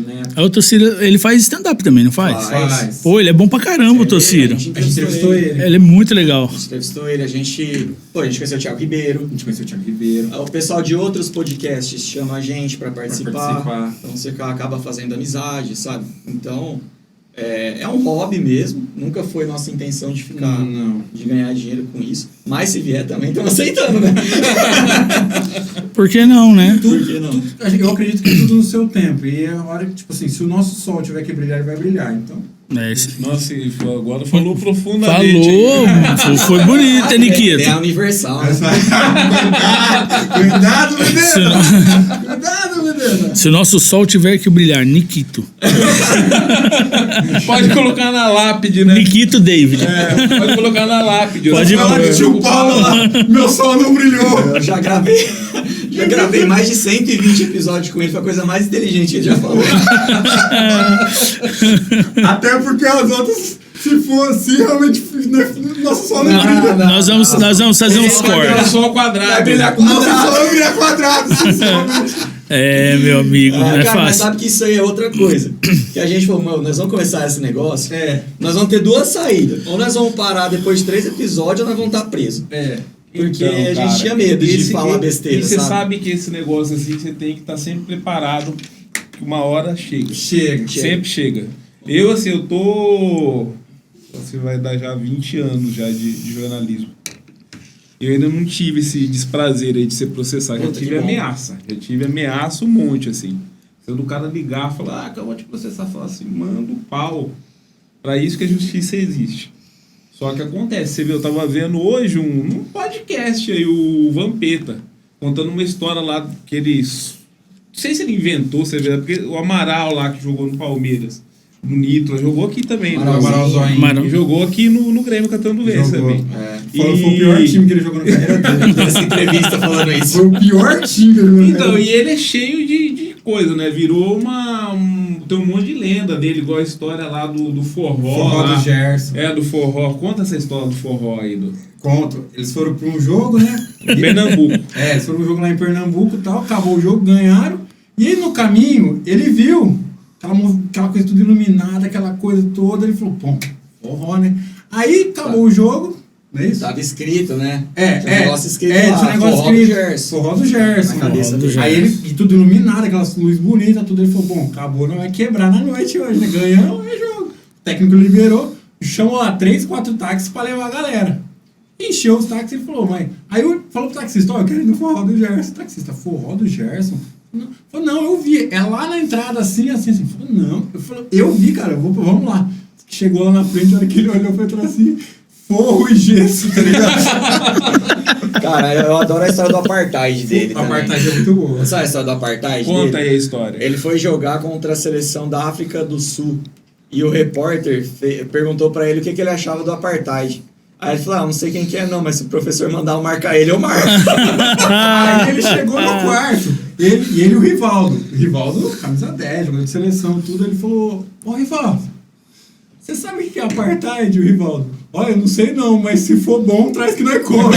Neto. O Tociro, ele faz stand-up também, não faz? Faz. Pô, ele é bom pra caramba, o Tociro. A gente A gente entrevistou ele. Ele é muito legal. A gente entrevistou ele, a gente conheceu o Thiago Ribeiro. A gente conheceu o Thiago Ribeiro. O pessoal de outros podcasts chama a gente pra participar. Então você acaba fazendo amizade, sabe? Então, é um hobby mesmo. Nunca foi nossa intenção de ficar... Não. De ganhar dinheiro com isso. Mas se vier também, estamos aceitando, né? Por que não, né? Por que não? Eu acredito que tudo no seu tempo. E é a hora que, tipo assim, se o nosso sol tiver que brilhar, ele vai brilhar. Então... É isso. Nossa, agora falou profundamente. Falou, foi bonito, hein, Nikito? É a Universal, né? Cuidado, menino! Cuidado, menino! Se o nosso sol tiver que brilhar, Nikito. Pode colocar na lápide, né? Nikito David. Pode colocar na lápide. Pode Fala pôr. de tio Paulo lá. Meu sol não brilhou! Eu já gravei Já gravei mais de 120 episódios com ele, foi a coisa mais inteligente que ele já falou. Até porque as outras, se for assim, realmente, nossa, só não brilha. Nós vamos fazer um score. Era só ao quadrado. Vai brilhar com Nossa, quadrado. só não brilha quadrado, sinceramente. Meu amigo, não é Cara, mas fácil. sabe que isso aí é outra coisa. Que a gente falou, mano, nós vamos começar esse negócio, É. nós vamos ter duas saídas. Ou nós vamos parar depois de 3 episódios, ou nós vamos estar presos. É. Porque Então, a gente cara, tinha medo de esse- falar besteira, E você sabe? sabe que esse negócio assim, você tem que estar sempre preparado, que uma hora chega. Chega. Sempre chega. Eu, assim, eu tô... Você vai dar já 20 anos já de jornalismo. Eu ainda não tive esse desprazer aí de ser processado. Já Puta, tive que bom. ameaça. Já tive ameaça um monte, assim. Quando o cara ligar e falar, que eu vou te processar, falar assim, manda o pau. Pra isso que a justiça existe. Só que acontece, você viu, eu tava vendo hoje um podcast aí, o Vampeta, contando uma história lá que eles... Não sei se ele inventou, você vê, porque o Amaral lá que jogou no Palmeiras, no Nitro, jogou aqui também. Amaralzinho. Amaral. E jogou aqui no Grêmio Catanduvense Jogou. também. Foi o pior time que ele jogou na carreira dele. Nessa entrevista falando isso. Foi o pior time que ele jogou na Então, carreira e ele é cheio de coisa, né? Virou tem um monte de lenda dele, igual a história lá do forró. Forró lá. do Gerson. É, do forró. Conta essa história do forró aí, Conto. Eles foram pra um jogo, né? Pernambuco. É, eles foram pra um jogo lá em Pernambuco e tal. Acabou o jogo, ganharam. E aí no caminho, ele viu aquela coisa tudo iluminada, aquela coisa toda. Ele falou, pô, forró, né? Aí acabou o jogo. Não é isso? Tava escrito, né? É, Tinha um negócio escrito tinha lá, um negócio forró do escrito. Gerson. Forró do Gerson. Na cabeça Forró do Gerson. Aí ele, e tudo iluminado, aquelas luzes bonitas, tudo. Ele falou, bom, acabou, não vai quebrar na noite hoje, né? Ganhamos, é jogo. O técnico liberou, chamou lá 3, 4 táxis pra levar a galera. Encheu os táxis e falou, mãe. Aí eu falou pro taxista, ó, eu quero ir no forró do Gerson. Taxista, forró do Gerson? Não. Falou, não, eu vi. É lá na entrada, assim. Falou, não. Eu vi, cara, vamos lá. Chegou lá na frente, a hora que ele olhou pra trás assim, forro e gesso, tá ligado? Cara, eu adoro a história do apartheid dele. A apartheid é muito boa. Sabe a história do apartheid Conta dele? aí a história. Ele foi jogar contra a seleção da África do Sul. E o repórter perguntou pra ele o que ele achava do apartheid. Aí ele falou, não sei quem que é não, mas se o professor mandar eu marcar ele, eu marco. Aí ele chegou no quarto, ele e o Rivaldo. O Rivaldo, camisa 10, jogador de seleção, tudo. Ele falou, ô Rivaldo, você sabe o que é apartheid, o Rivaldo? Olha, eu não sei não, mas se for bom, traz que nós come.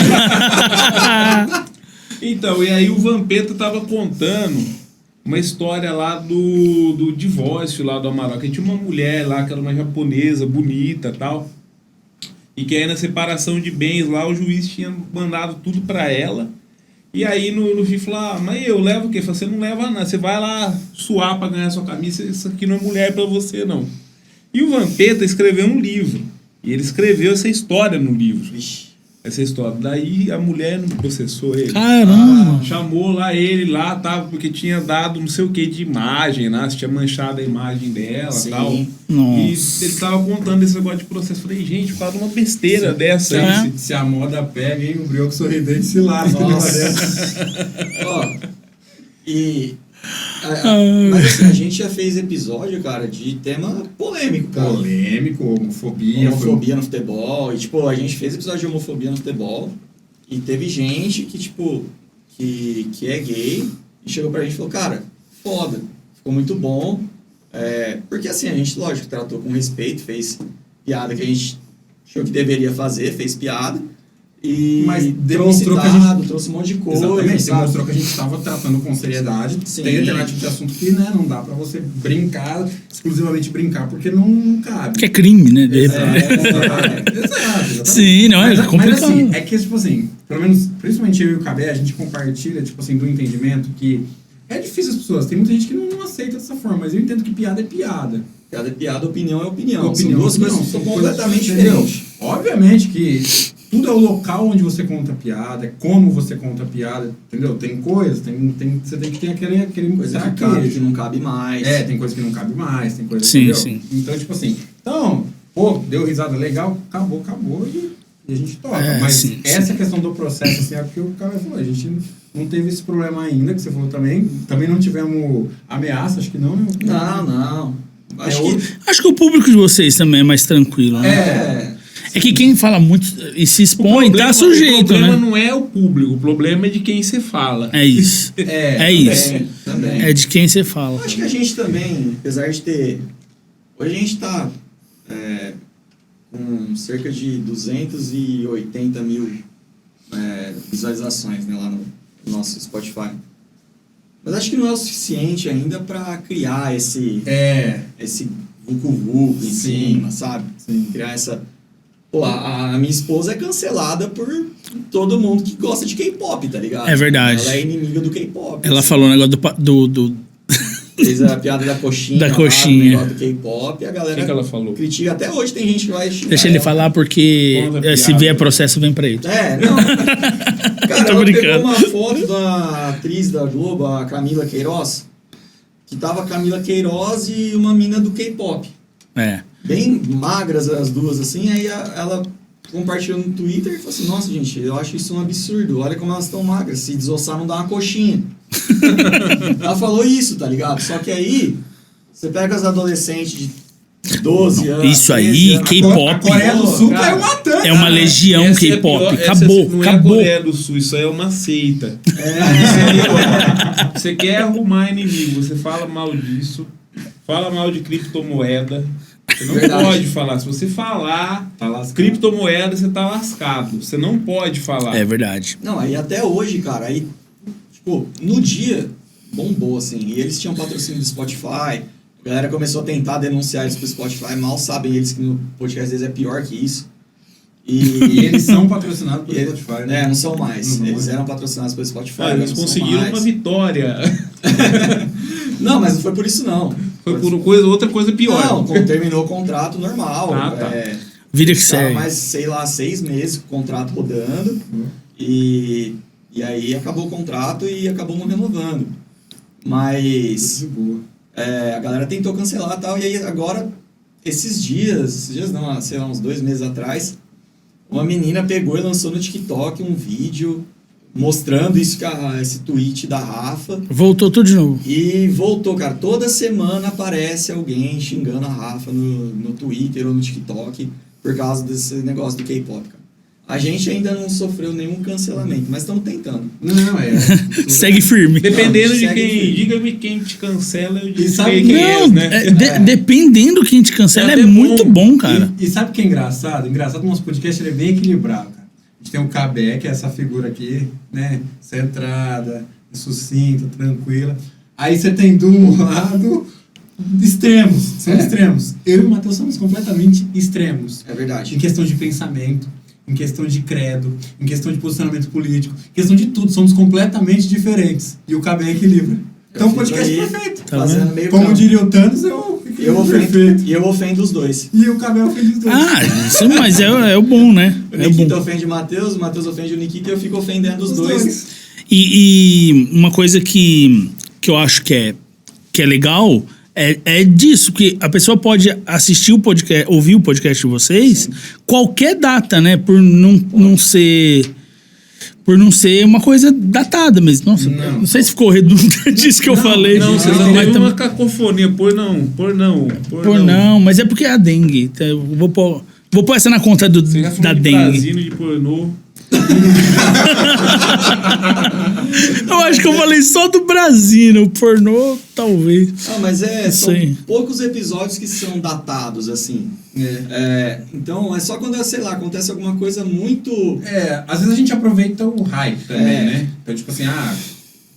Então, e aí o Vampeta tava contando uma história lá do divórcio lá do Amaral, que tinha uma mulher lá, que era uma japonesa, bonita e tal, e que aí na separação de bens lá, o juiz tinha mandado tudo pra ela, e aí no fim falou, mas eu levo o quê? Você não leva nada, você vai lá suar pra ganhar sua camisa, isso aqui não é mulher pra você, não. E o Vampeta escreveu um livro, e ele escreveu essa história no livro. Essa história. Daí a mulher não processou ele. Caramba. Chamou lá ele lá, tava, porque tinha dado não sei o que de imagem, né? Tinha manchado a imagem dela e tal. Nossa. E ele tava contando esse negócio de processo. Falei, gente, fala uma besteira dessa aí. Se a moda pega, hein, o brioco sorridente se lasca. Ó, mas assim, a gente já fez episódio, cara, de tema polêmico, cara. Polêmico, homofobia. Homofobia no futebol. E, tipo, a gente fez episódio de homofobia no futebol. E teve gente que, tipo, que é gay. E chegou pra gente e falou, cara, foda. Ficou muito bom. Porque, assim, a gente, lógico, tratou com respeito. Fez piada que a gente achou que deveria fazer. Fez piada. E Mas trouxe demonstrou que a dado, trouxe um monte de coisa. Exatamente, sabe? demonstrou que a gente estava tratando com seriedade. Sim. Tem determinado tipo de assunto que, né, não dá pra você brincar, exclusivamente brincar, porque não cabe. Que é crime, né? Exato. Sim, não, é complicado. Mas assim, é que, tipo assim, pelo menos, principalmente eu e o Cabé, a gente compartilha, tipo assim, do entendimento que é difícil as pessoas, tem muita gente que não aceita dessa forma, mas eu entendo que piada é piada. Piada é piada, opinião é opinião. Opinião, São duas opinião, coisas que são são coisas completamente diferentes. diferentes. Obviamente que tudo é o local onde você conta a piada, é como você conta a piada, entendeu? Tem coisas, você tem que ter aquele Coisa que traquejo. cabe, que não cabe mais. Tem coisa que não cabe mais, tem coisa Sim, entendeu? sim. Então, tipo assim, pô, deu risada legal, acabou e a gente toca. Mas sim, essa questão do processo, assim, é porque o cara falou, a gente não teve esse problema ainda, que você falou também não tivemos ameaça, acho que não, né? Não. Acho que Acho que o público de vocês também é mais tranquilo, né? É que quem fala muito e se expõe tá sujeito, o problema né? não é o público, o problema é de quem você fala. É isso. É isso. Também. É de quem você fala. Eu acho que a gente também, apesar de ter... Hoje a gente tá com cerca de 280 mil visualizações, né, lá no nosso Spotify. Mas acho que não é o suficiente ainda para criar esse vucu-vucu em cima, sabe? Sim. Criar essa... Pô, a minha esposa é cancelada por todo mundo que gosta de K-pop, tá ligado? É verdade. Ela é inimiga do K-pop. Ela assim. falou o negócio do Fez a piada da coxinha. Da lá, coxinha. do negócio do K-pop, e a O galera que ela falou? critica. Até hoje tem gente que vai xingar Deixa ele ela. falar porque Conta a se piada. vier processo, vem pra ele. Não. Cara, Tô ela brincando. pegou uma foto da atriz da Globo, a Camila Queiroz, que tava a Camila Queiroz e uma mina do K-pop. É. Bem magras as duas, assim, aí ela compartilhou no Twitter e falou assim, nossa, gente, eu acho isso um absurdo, olha como elas estão magras, se desossar não dá uma coxinha. Ela falou isso, tá ligado? Só que aí, você pega as adolescentes de 12 anos... Isso 13 aí, anos, K-pop. A Coreia do Sul Cara, caiu matando. É uma legião Essa é a K-pop. pior- essa Acabou, não é a acabou. Coreia do Sul, isso aí é uma seita. Você quer arrumar inimigo, você fala mal disso, fala mal de criptomoeda. Você não Verdade. pode falar. Se você falar Tá lascado. criptomoeda, você tá lascado. Você não pode falar. É verdade. Não, aí até hoje, cara, aí, tipo, no dia, bombou, assim, e eles tinham patrocínio do Spotify, a galera começou a tentar denunciar eles pro Spotify, mal sabem eles que no podcast deles é pior que isso. E eles são patrocinados pelo eles- Spotify, né? não são mais. Não, Eles mas- eram patrocinados pelo Spotify, Ah, eles não são conseguiram mais. uma vitória. Não, mas não foi por isso, não. Foi por outra coisa pior. Não, terminou o contrato normal. Ah, tá. Vida que Tava segue. mais, sei lá, 6 meses com o contrato rodando. E aí acabou o contrato e acabou não renovando. Mas De boa. a galera tentou cancelar e tal. E aí agora, esses dias não, sei lá, uns 2 meses atrás, uma menina pegou e lançou no TikTok um vídeo mostrando isso, esse tweet da Rafa. Voltou tudo de novo. E voltou, cara. Toda semana aparece alguém xingando a Rafa no Twitter ou no TikTok por causa desse negócio do K-pop, cara. A gente ainda não sofreu nenhum cancelamento, mas estamos tentando. Não, Segue firme. Dependendo de Segue quem. firme. Diga-me quem te cancela, eu digo sabe quem Não, é, né? dependendo quem te cancela, É é até muito bom. bom, cara. E sabe o que é engraçado? Engraçado que o nosso podcast ele é bem equilibrado, cara. A gente tem o Cabé, que é essa figura aqui, né? Centrada, sucinta, tranquila. Aí você tem do lado extremos. São extremos. Eu e o Matheus somos completamente extremos. É verdade. Em questão de pensamento, em questão de credo, em questão de posicionamento político, em questão de tudo. Somos completamente diferentes. E o Cabé equilibra. Então, o podcast fico aí perfeito. Tá fazendo vendo? meio Como campo. diria o Thanos, eu perfeito. Eu ofendo os dois. E o Cabé ofende os dois. Ah, isso, mas é o bom, né? O É Nikita bom. ofende o Matheus ofende o Nikita e eu fico ofendendo os dois. E uma coisa que eu acho que é legal é disso, que a pessoa pode assistir o podcast, ouvir o podcast de vocês, qualquer data, né? Por não ser uma coisa datada mesmo. Nossa, não sei se ficou redundante isso que eu falei. Não, você mas só teve tam- uma cacofonia. Por não. mas é porque é a dengue. Então, eu vou pôr essa na conta Você já falou da de dengue. Brasília, de pornô. Eu acho que eu falei só do Brasil, o pornô, talvez. Ah, mas são Sim. poucos episódios que são datados, assim. Então, é só quando, sei lá, acontece alguma coisa muito... Às vezes a gente aproveita o hype também, É. né? Então, tipo assim,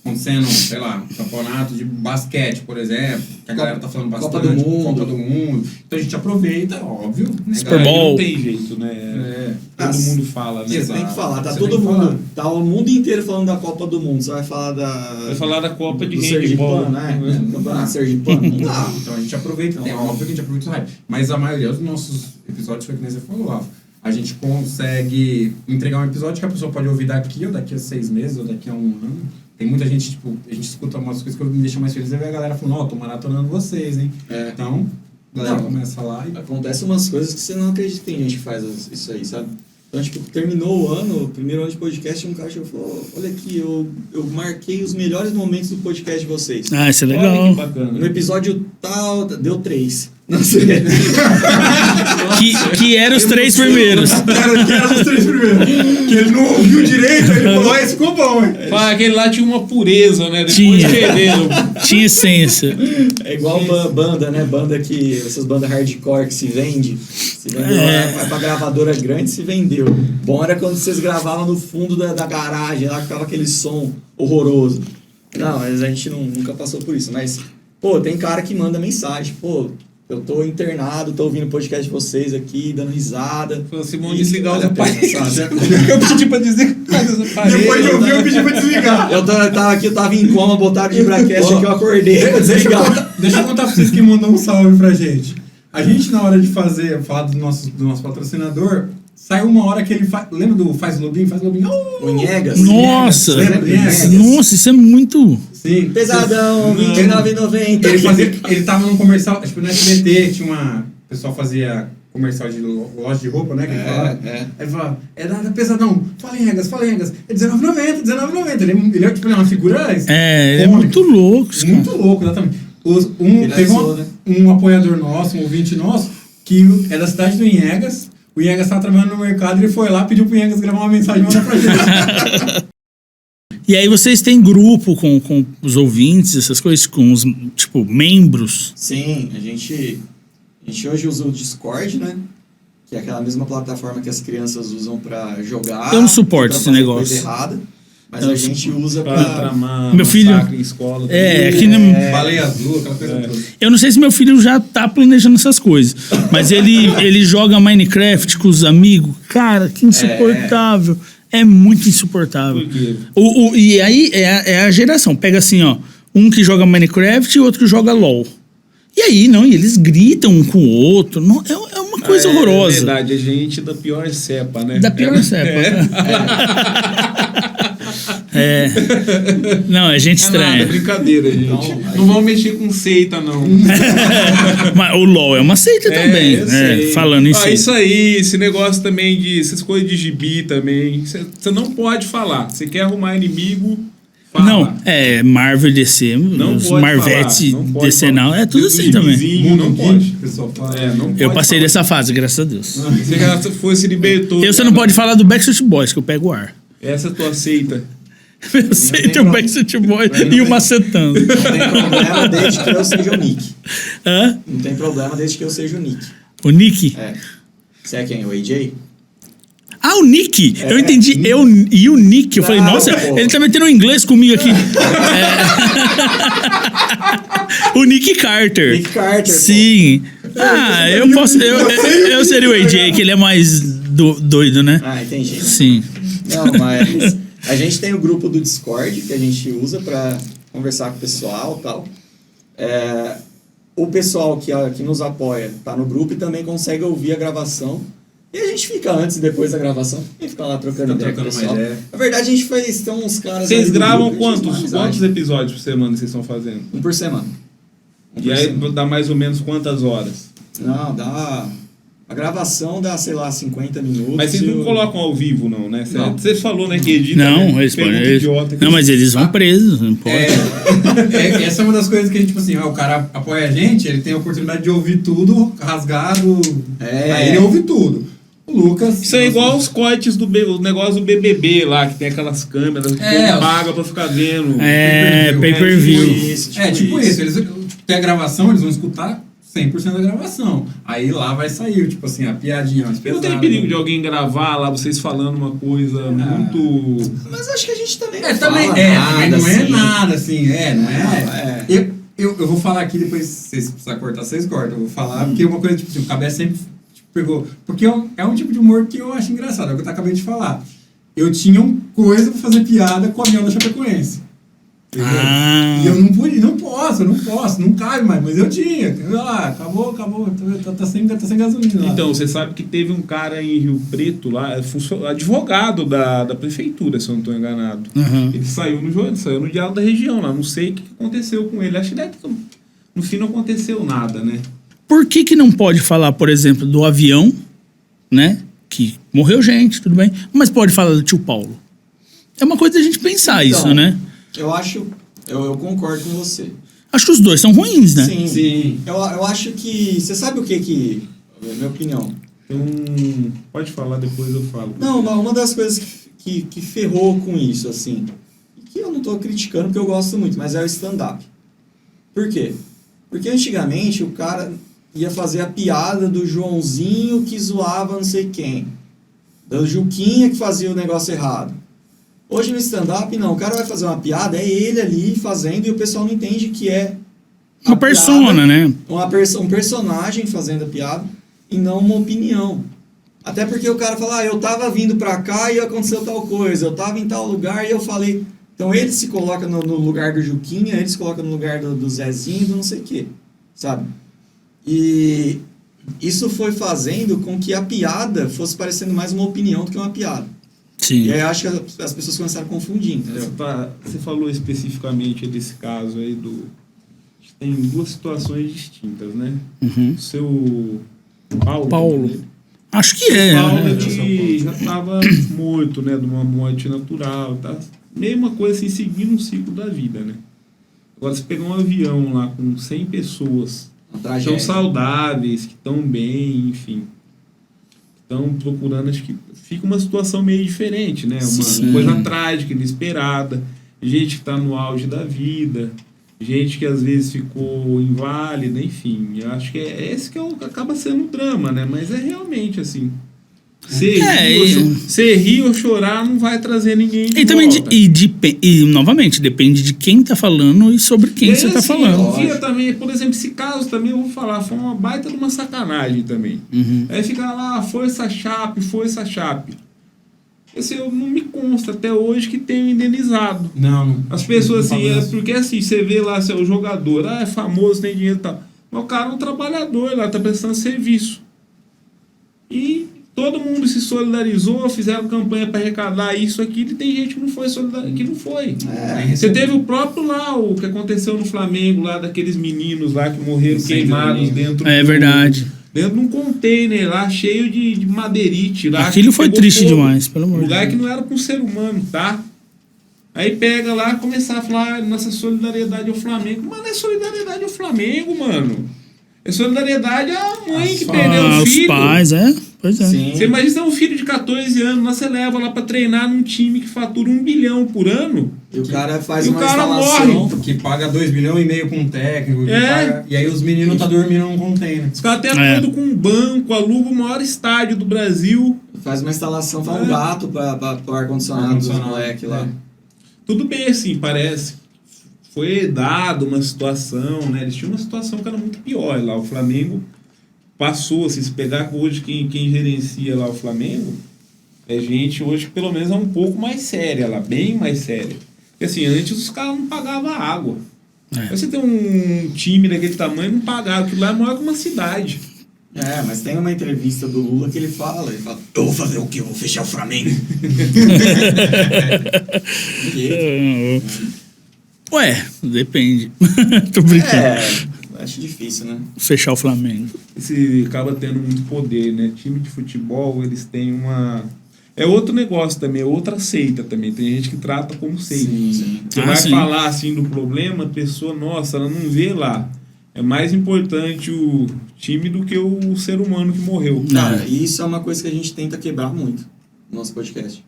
acontecendo, sei lá, um campeonato de basquete, por exemplo, que a galera tá falando bastante. Copa do Mundo. Copa do Mundo. Então a gente aproveita, óbvio. Né, Super galera? Bowl. Não tem jeito, né? Todo Ah, mundo fala, né? Você Exato. tem que falar, tá Você todo tem que mundo... falar. Tá o mundo inteiro falando da Copa do Mundo. Você vai falar da... Vai falar da Copa de do handball. Sergipano, né? Campeonato Sergipano. Não dá. Então a gente aproveita, é óbvio que a gente aproveita o hype. Mas a maioria dos nossos episódios foi que nem você falou, Rafa. A gente consegue entregar um episódio que a pessoa pode ouvir daqui ou daqui a 6 meses ou daqui a 1 ano. Tem muita gente, tipo, a gente escuta umas coisas que me deixam mais feliz, é ver a galera falando, tô maratonando vocês, hein? Então, a galera começa lá e... Acontece umas coisas que você não acredita que tem gente que faz isso aí, sabe? Então, tipo, terminou o ano, o primeiro ano de podcast, um cara chegou e falou, olha aqui, eu marquei os melhores momentos do podcast de vocês. Ah, isso é Olha legal. que bacana. No episódio tal, deu 3. Não sei. Que eram os 3 primeiros. Cara, que eram os 3 primeiros. Que ele não ouviu direito, ele falou, esse ficou bom, hein? Fala, aquele lá tinha uma pureza, né? Depois Tinha. perderam. Tinha essência. É igual banda, né? Banda que... Essas bandas hardcore que se vende. Se vendeu, vai pra gravadora grande, se vendeu. Bom era quando vocês gravavam no fundo da garagem, lá que ficava aquele som horroroso. Não, mas a gente nunca passou por isso. Mas, pô, tem cara que manda mensagem. Pô, eu tô internado, tô ouvindo o podcast de vocês aqui, dando risada. Falou assim, vamos Isso desligar os vale a pena, aparelhos. sabe? Eu pedi pra desligar os aparelhos. Depois de ouvir, eu pedi pra desligar. Eu tava aqui, eu tava em coma, botaram de braquete aqui, eu acordei. Deixa eu contar pra vocês que mandou um salve pra gente. A gente, na hora de falar do nosso patrocinador, saiu uma hora que ele lembra do Faz Lobinho? O Nhegas. Nossa! Lembra do Nhegas? Nossa, isso é muito... Sim. Pesadão, R$29,90. Ele tava num comercial, acho que no SBT, tinha uma... O pessoal fazia comercial de loja de roupa, né? Que ele falava. Aí ele falava, é da Pesadão, fala em Regas. É R$19,90. Ele é tipo uma figura... É cômica. muito louco, cara. Muito louco, exatamente. Teve um apoiador nosso, um ouvinte nosso, que é da cidade do Inhegas. O Inhegas estava trabalhando no mercado e ele foi lá, pediu pro Inhegas gravar uma mensagem e mandar pra gente. E aí vocês têm grupo com os ouvintes, essas coisas, com os, tipo, membros? Sim, a gente hoje usa o Discord, né? Que é aquela mesma plataforma que as crianças usam pra jogar. Eu não suporto pra esse fazer negócio. coisa errada, mas Eu a gente usa Pra pra... tramar Meu filho- massacre em escola. Aqui no... Baleia azul, aquela coisa toda. Eu não sei se meu filho já tá planejando essas coisas, mas ele joga Minecraft com os amigos. Cara, que insuportável. É muito insuportável. Por quê? E aí é a geração. Pega assim, ó. Um que joga Minecraft e outro que joga LOL. E aí, e eles gritam um com o outro. Não, é uma coisa horrorosa. É verdade, a gente da pior cepa, né? Da pior cepa. Não, é gente É nada, estranha. brincadeira, gente. Não vamos mexer com seita, não. Mas o LOL é uma seita também, eu né? sei. Falando em seita. Isso aí, esse negócio também de... Essas coisas de gibi também. Você não pode falar. Você quer arrumar inimigo, fala. Não, Marvel DC, Não os pode Marvete falar, não pode DC falar. não, é tudo Do assim também. gibizinho, não Mundo pode. Geek, o pessoal fala. Não Eu pode passei falar. dessa fase, graças a Deus. Se ela fosse libertou. Você não pode falar do Backstreet Boys, que eu pego o ar. Essa é a tua seita. Eu sei, tem o Backstreet Boys e o Macetando. Não tem problema desde que eu seja o Nick. Hã? Não tem problema desde que eu seja o Nick. O Nick? Você é quem? O AJ? Ah, o Nick! Eu entendi. E o Nick. Eu falei, Não, nossa, pô. ele tá metendo um inglês comigo aqui. O Nick Carter. Nick Carter, Sim. Ah, eu posso. Eu seria o AJ, que ele é mais doido, né? Ah, entendi. Sim. Não, mas a gente tem o grupo do Discord que a gente usa pra conversar com o pessoal e tal. O pessoal que nos apoia tá no grupo e também consegue ouvir a gravação. E a gente fica antes e depois da gravação. E fica lá trocando ideia com o trocando uma pessoal. ideia. Na verdade, a gente fez... Tem uns caras... Vocês ali do gravam grupo, a gente fez uma quantos amizade. episódios por semana vocês estão fazendo? Um por semana. E aí dá mais ou menos quantas horas? Não, dá... A gravação dá, sei lá, 50 minutos. Mas vocês e não o- colocam ao vivo, não, né? Não. Você falou, né, que edita. Não, né? eles podem. Pergunta idiota que Não, mas eles vão presos, não pode. Essa é uma das coisas que a gente, tipo assim, o cara apoia a gente, ele tem a oportunidade de ouvir tudo rasgado. Aí ele ouve tudo. O Lucas. Isso é igual os cortes o negócio do BBB lá, que tem aquelas câmeras que É, paga pra ficar vendo. Pay-per-view. Tipo isso. Eles tem a gravação, eles vão escutar 100% da gravação. Aí lá vai sair, tipo assim, a piadinha mais Não pesada. tem perigo de alguém gravar lá, vocês falando uma coisa muito... Mas acho que a gente também Também fala também nada, não é assim. nada assim, não É. é. Eu vou falar aqui, depois, se vocês precisarem cortar, vocês cortam. Eu vou falar, porque uma coisa, tipo assim, o Cabé sempre pegou. Porque é um tipo de humor que eu acho engraçado, é o que eu acabei de falar. Eu tinha uma coisa pra fazer piada com o avião da Chapecoense. Entendeu? Ah. E eu não posso, não cabe mais, mas eu tinha. Acabou, tá sem gasolina lá. Então, você sabe que teve um cara em Rio Preto lá, advogado da prefeitura, se eu não estou enganado. Uhum. Ele saiu no Diário da Região lá, não sei o que aconteceu com ele. Acho que no fim não aconteceu nada, né? Por que não pode falar, por exemplo, do avião, né? Que morreu gente, tudo bem. Mas pode falar do tio Paulo. É uma coisa da gente pensar Então, isso, né? Eu acho... Eu concordo com você. Acho que os dois são ruins, né? Sim. Sim. Eu acho que... Você sabe o que... Minha opinião. Pode falar, depois eu falo. Não, uma das coisas que ferrou com isso, assim, que eu não tô criticando porque eu gosto muito, mas é o stand-up. Por quê? Porque antigamente o cara ia fazer a piada do Joãozinho que zoava não sei quem, da Juquinha que fazia o negócio errado. Hoje no stand-up, não, o cara vai fazer uma piada, é ele ali fazendo e o pessoal não entende que é Uma persona, né? um personagem fazendo a piada e não uma opinião. Até porque o cara fala, eu tava vindo pra cá e aconteceu tal coisa, eu tava em tal lugar e eu falei... Então ele se coloca no lugar do Juquinha, ele se coloca no lugar do Zezinho, do não sei o quê, sabe? E isso foi fazendo com que a piada fosse parecendo mais uma opinião do que uma piada. Sim. E aí eu acho que as pessoas começaram a confundir, entendeu? Você falou especificamente desse caso aí tem duas situações distintas, né? Uhum. O seu Paulo. Paulo. Né? Acho que é. Paulo né? ele já estava morto, né? De uma morte natural, tá? Mesma coisa assim, seguindo um ciclo da vida, né? Agora, você pegar um avião lá com 100 pessoas que estão saudáveis, que estão bem, enfim, estão procurando, acho que fica uma situação meio diferente, né? Uma coisa trágica, inesperada, gente que está no auge da vida, gente que às vezes ficou inválida, enfim, eu acho que é esse que acaba sendo o drama, né? Mas é realmente assim, você rir ou chorar não vai trazer ninguém de também volta. e novamente, depende de quem tá falando e sobre quem você tá falando. Eu via também, por exemplo, esse caso também, eu vou falar, foi uma baita de uma sacanagem também. Uhum. Aí fica lá, força Chape. Esse eu não me consta até hoje que tenham indenizado. Não. As pessoas não assim, fala isso. porque assim, você vê lá, o jogador, é famoso, tem dinheiro e tal. Mas o cara é um trabalhador lá, tá prestando serviço. E todo mundo se solidarizou, fizeram campanha para arrecadar isso, aquilo, e tem gente que não foi que não foi. Você teve o próprio lá, o que aconteceu no Flamengo, lá daqueles meninos lá que morreram queimados dentro Verdade. dentro de um container lá, cheio de madeirite lá. Aquilo foi pegou triste fogo. demais, pelo amor de Lugar Deus. que não era para um ser humano, tá? Aí pega lá, começar a falar nossa solidariedade ao Flamengo. Mas não é solidariedade ao Flamengo, mano. É solidariedade à mãe que perdeu o Os filho. pais, pois é. Sim. Você imagina se é um filho de 14 anos, lá você leva lá pra treinar num time que fatura 1 bilhão por ano. E o cara faz E o uma cara instalação... Que paga 2,5 milhões com um técnico. Que É. paga, e aí os meninos tá dormindo num container. Os caras têm acordo com um banco, alugam o maior estádio do Brasil. Faz uma instalação, faz um gato para o ar-condicionado dos moleques lá. Tudo bem assim, parece. Foi dado uma situação, né? Eles tinham uma situação que era muito pior lá. O Flamengo passou, assim, se pegar hoje quem gerencia lá o Flamengo, é gente hoje que pelo menos é um pouco mais séria lá, bem mais séria. Porque assim, antes os caras não pagavam água. Você tem um time daquele tamanho, não pagava. Aquilo lá é maior que uma cidade. Mas tem uma entrevista do Lula que ele fala, eu vou fazer o quê? Eu vou fechar o Flamengo. Depende. Tô brincando. Acho difícil, né? Fechar o Flamengo. Esse acaba tendo muito poder, né? Time de futebol, eles têm uma... É outro negócio também, é outra seita também. Tem gente que trata como seita. Sim. Você vai falar assim do problema, a pessoa, nossa, ela não vê lá. É mais importante o time do que o ser humano que morreu. Cara, e isso é uma coisa que a gente tenta quebrar muito no nosso podcast.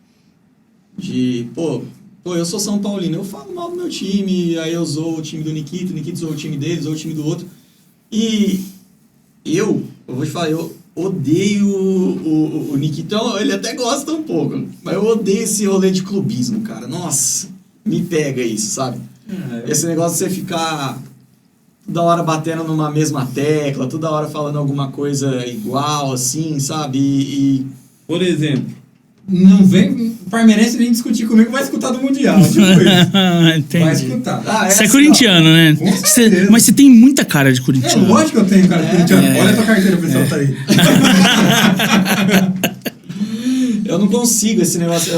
Eu sou São Paulino, eu falo mal do meu time, aí eu zoo o time do Nikito, o Nikito zoou o time dele, zoou o time do outro. E eu vou te falar, eu odeio o Nikitão, ele até gosta um pouco, mas eu odeio esse rolê de clubismo, cara. Nossa, me pega isso, sabe? Esse negócio de você ficar toda hora batendo numa mesma tecla, toda hora falando alguma coisa igual, assim, sabe? Por exemplo, Não vem parmeirense nem discutir comigo, vai escutar do Mundial. Tipo isso. Vai escutar. Você é corintiano, né? Com certeza. Mas você tem muita cara de É corintiano. lógico que eu tenho, cara, de corintiano. Olha a tua carteira, o pessoal tá aí. Eu não consigo esse negócio.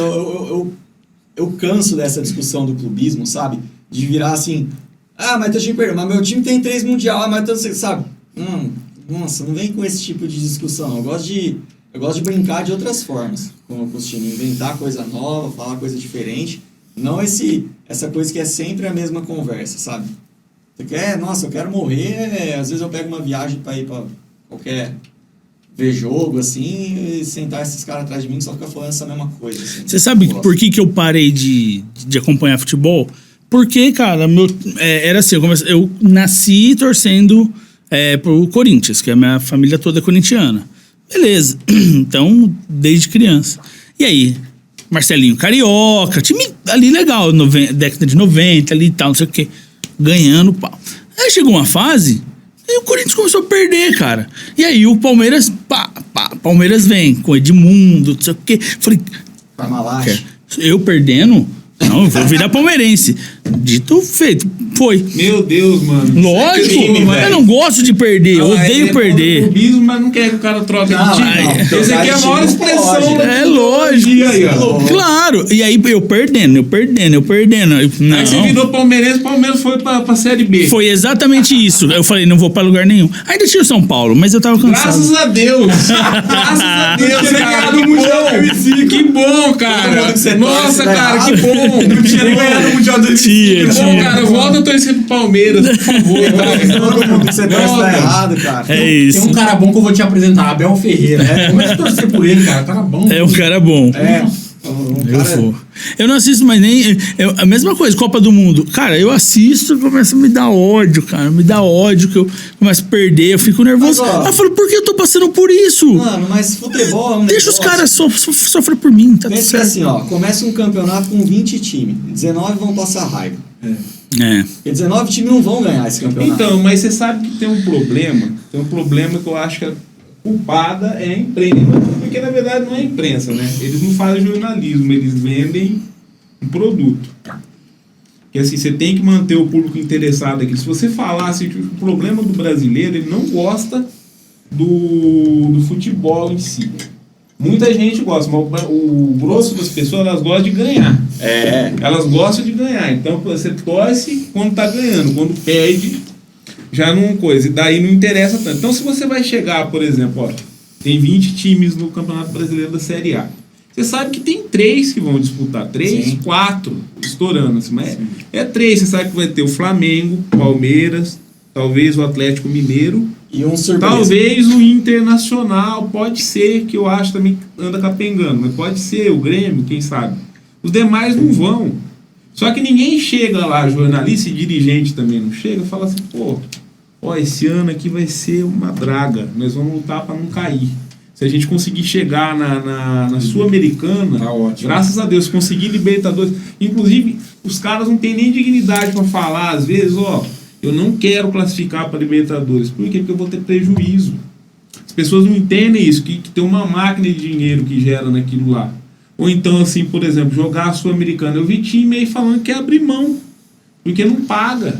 Eu canso dessa discussão do clubismo, sabe? De virar assim, mas teu time perdeu, mas meu time tem 3 mundial, mas você sabe? Nossa, não vem com esse tipo de discussão. Eu gosto de brincar de outras formas com os times, inventar coisa nova, falar coisa diferente. Não essa coisa que é sempre a mesma conversa, sabe? Você quer, nossa, eu quero morrer, às vezes eu pego uma viagem pra ir pra qualquer ver jogo, assim, e sentar esses caras atrás de mim e só ficar falando essa mesma coisa. Assim. Você sabe por que eu parei de acompanhar futebol? Porque, cara, era assim, eu nasci torcendo pro Corinthians, que a minha família toda é corintiana. Beleza. Então, desde criança. E aí, Marcelinho Carioca, time ali legal, década de 90 ali e tal, não sei o quê. Ganhando pau. Aí chegou uma fase, e o Corinthians começou a perder, cara. E aí o Palmeiras, Palmeiras vem com Edmundo, não sei o quê. Falei, Parmalat. eu perdendo? Não, eu vou virar palmeirense. Dito feito. Foi. Meu Deus, mano. Lógico, Time, eu não gosto de perder, eu odeio perder. Clubismo, mas não quer que o cara troque de time. não. Esse aqui é a maior expressão. É lógico. Aí, ó. Claro. E aí eu perdendo. Não. Aí você virou palmeirense, o Palmeiras foi pra Série B. Foi exatamente isso. Eu falei, não vou pra lugar nenhum. Ainda tinha o São Paulo, mas eu tava cansado. Graças a Deus. Graças a Deus, cara. Que bom, cara. Nossa, cara, que bom. Não tinha nem ganhado o Mundial 2005. Que bom, cara. Volta a torcer pro Palmeiras, por favor. Todo mundo que você torce tá errado, cara. É isso. Tem um cara bom que eu vou te apresentar, Abel Ferreira. Começa a torcer por ele, cara. Cara bom. É um cara bom. Eu não assisto mais nem. A mesma coisa, Copa do Mundo. Cara, eu assisto e começa a me dar ódio, cara. Me dá ódio que eu começo a perder, eu fico nervoso. Mas, ó, eu falo, por que eu tô passando por isso? Mano, mas futebol é um Deixa os negócio- caras sofrer por mim, tá tudo Pensa que certo. assim, ó, começa um campeonato com 20 times, 19 vão passar raiva. É. Porque 19 times não vão ganhar esse campeonato. Então, mas você sabe que tem um problema. Tem um problema que eu acho que a culpada é a imprensa. Porque na verdade não é a imprensa, né? Eles não fazem jornalismo, eles vendem um produto. Que assim, você tem que manter o público interessado aqui. Se você falasse que o problema do brasileiro, ele não gosta do futebol em si. Muita gente gosta, mas o grosso das pessoas, elas gostam de ganhar. Elas gostam de ganhar. Então você torce quando tá ganhando. Quando perde, já não coisa. E daí não interessa tanto. Então se você vai chegar, por exemplo, ó, tem 20 times no Campeonato Brasileiro da Série A. Você sabe que tem 3 que vão disputar. 3, Sim. 4, estourando. Assim, mas é 3. Você sabe que vai ter o Flamengo, Palmeiras, talvez o Atlético Mineiro. E um surpresa. Talvez o Internacional, pode ser, que eu acho também que anda capengando, mas pode ser o Grêmio, quem sabe. Os demais não vão. Só que ninguém chega lá, jornalista e dirigente também não chega, e fala assim, pô, ó, esse ano aqui vai ser uma draga, nós vamos lutar para não cair. Se a gente conseguir chegar na Sul-Americana, Tá ótimo. graças a Deus, conseguir Libertadores. Inclusive, os caras não têm nem dignidade para falar, às vezes, ó, eu não quero classificar para Libertadores. Por quê? Porque eu vou ter prejuízo. As pessoas não entendem isso, que tem uma máquina de dinheiro que gera naquilo lá. Ou então, assim, por exemplo, jogar a Sul-Americana. Eu vi time aí falando que quer abrir mão, porque não paga,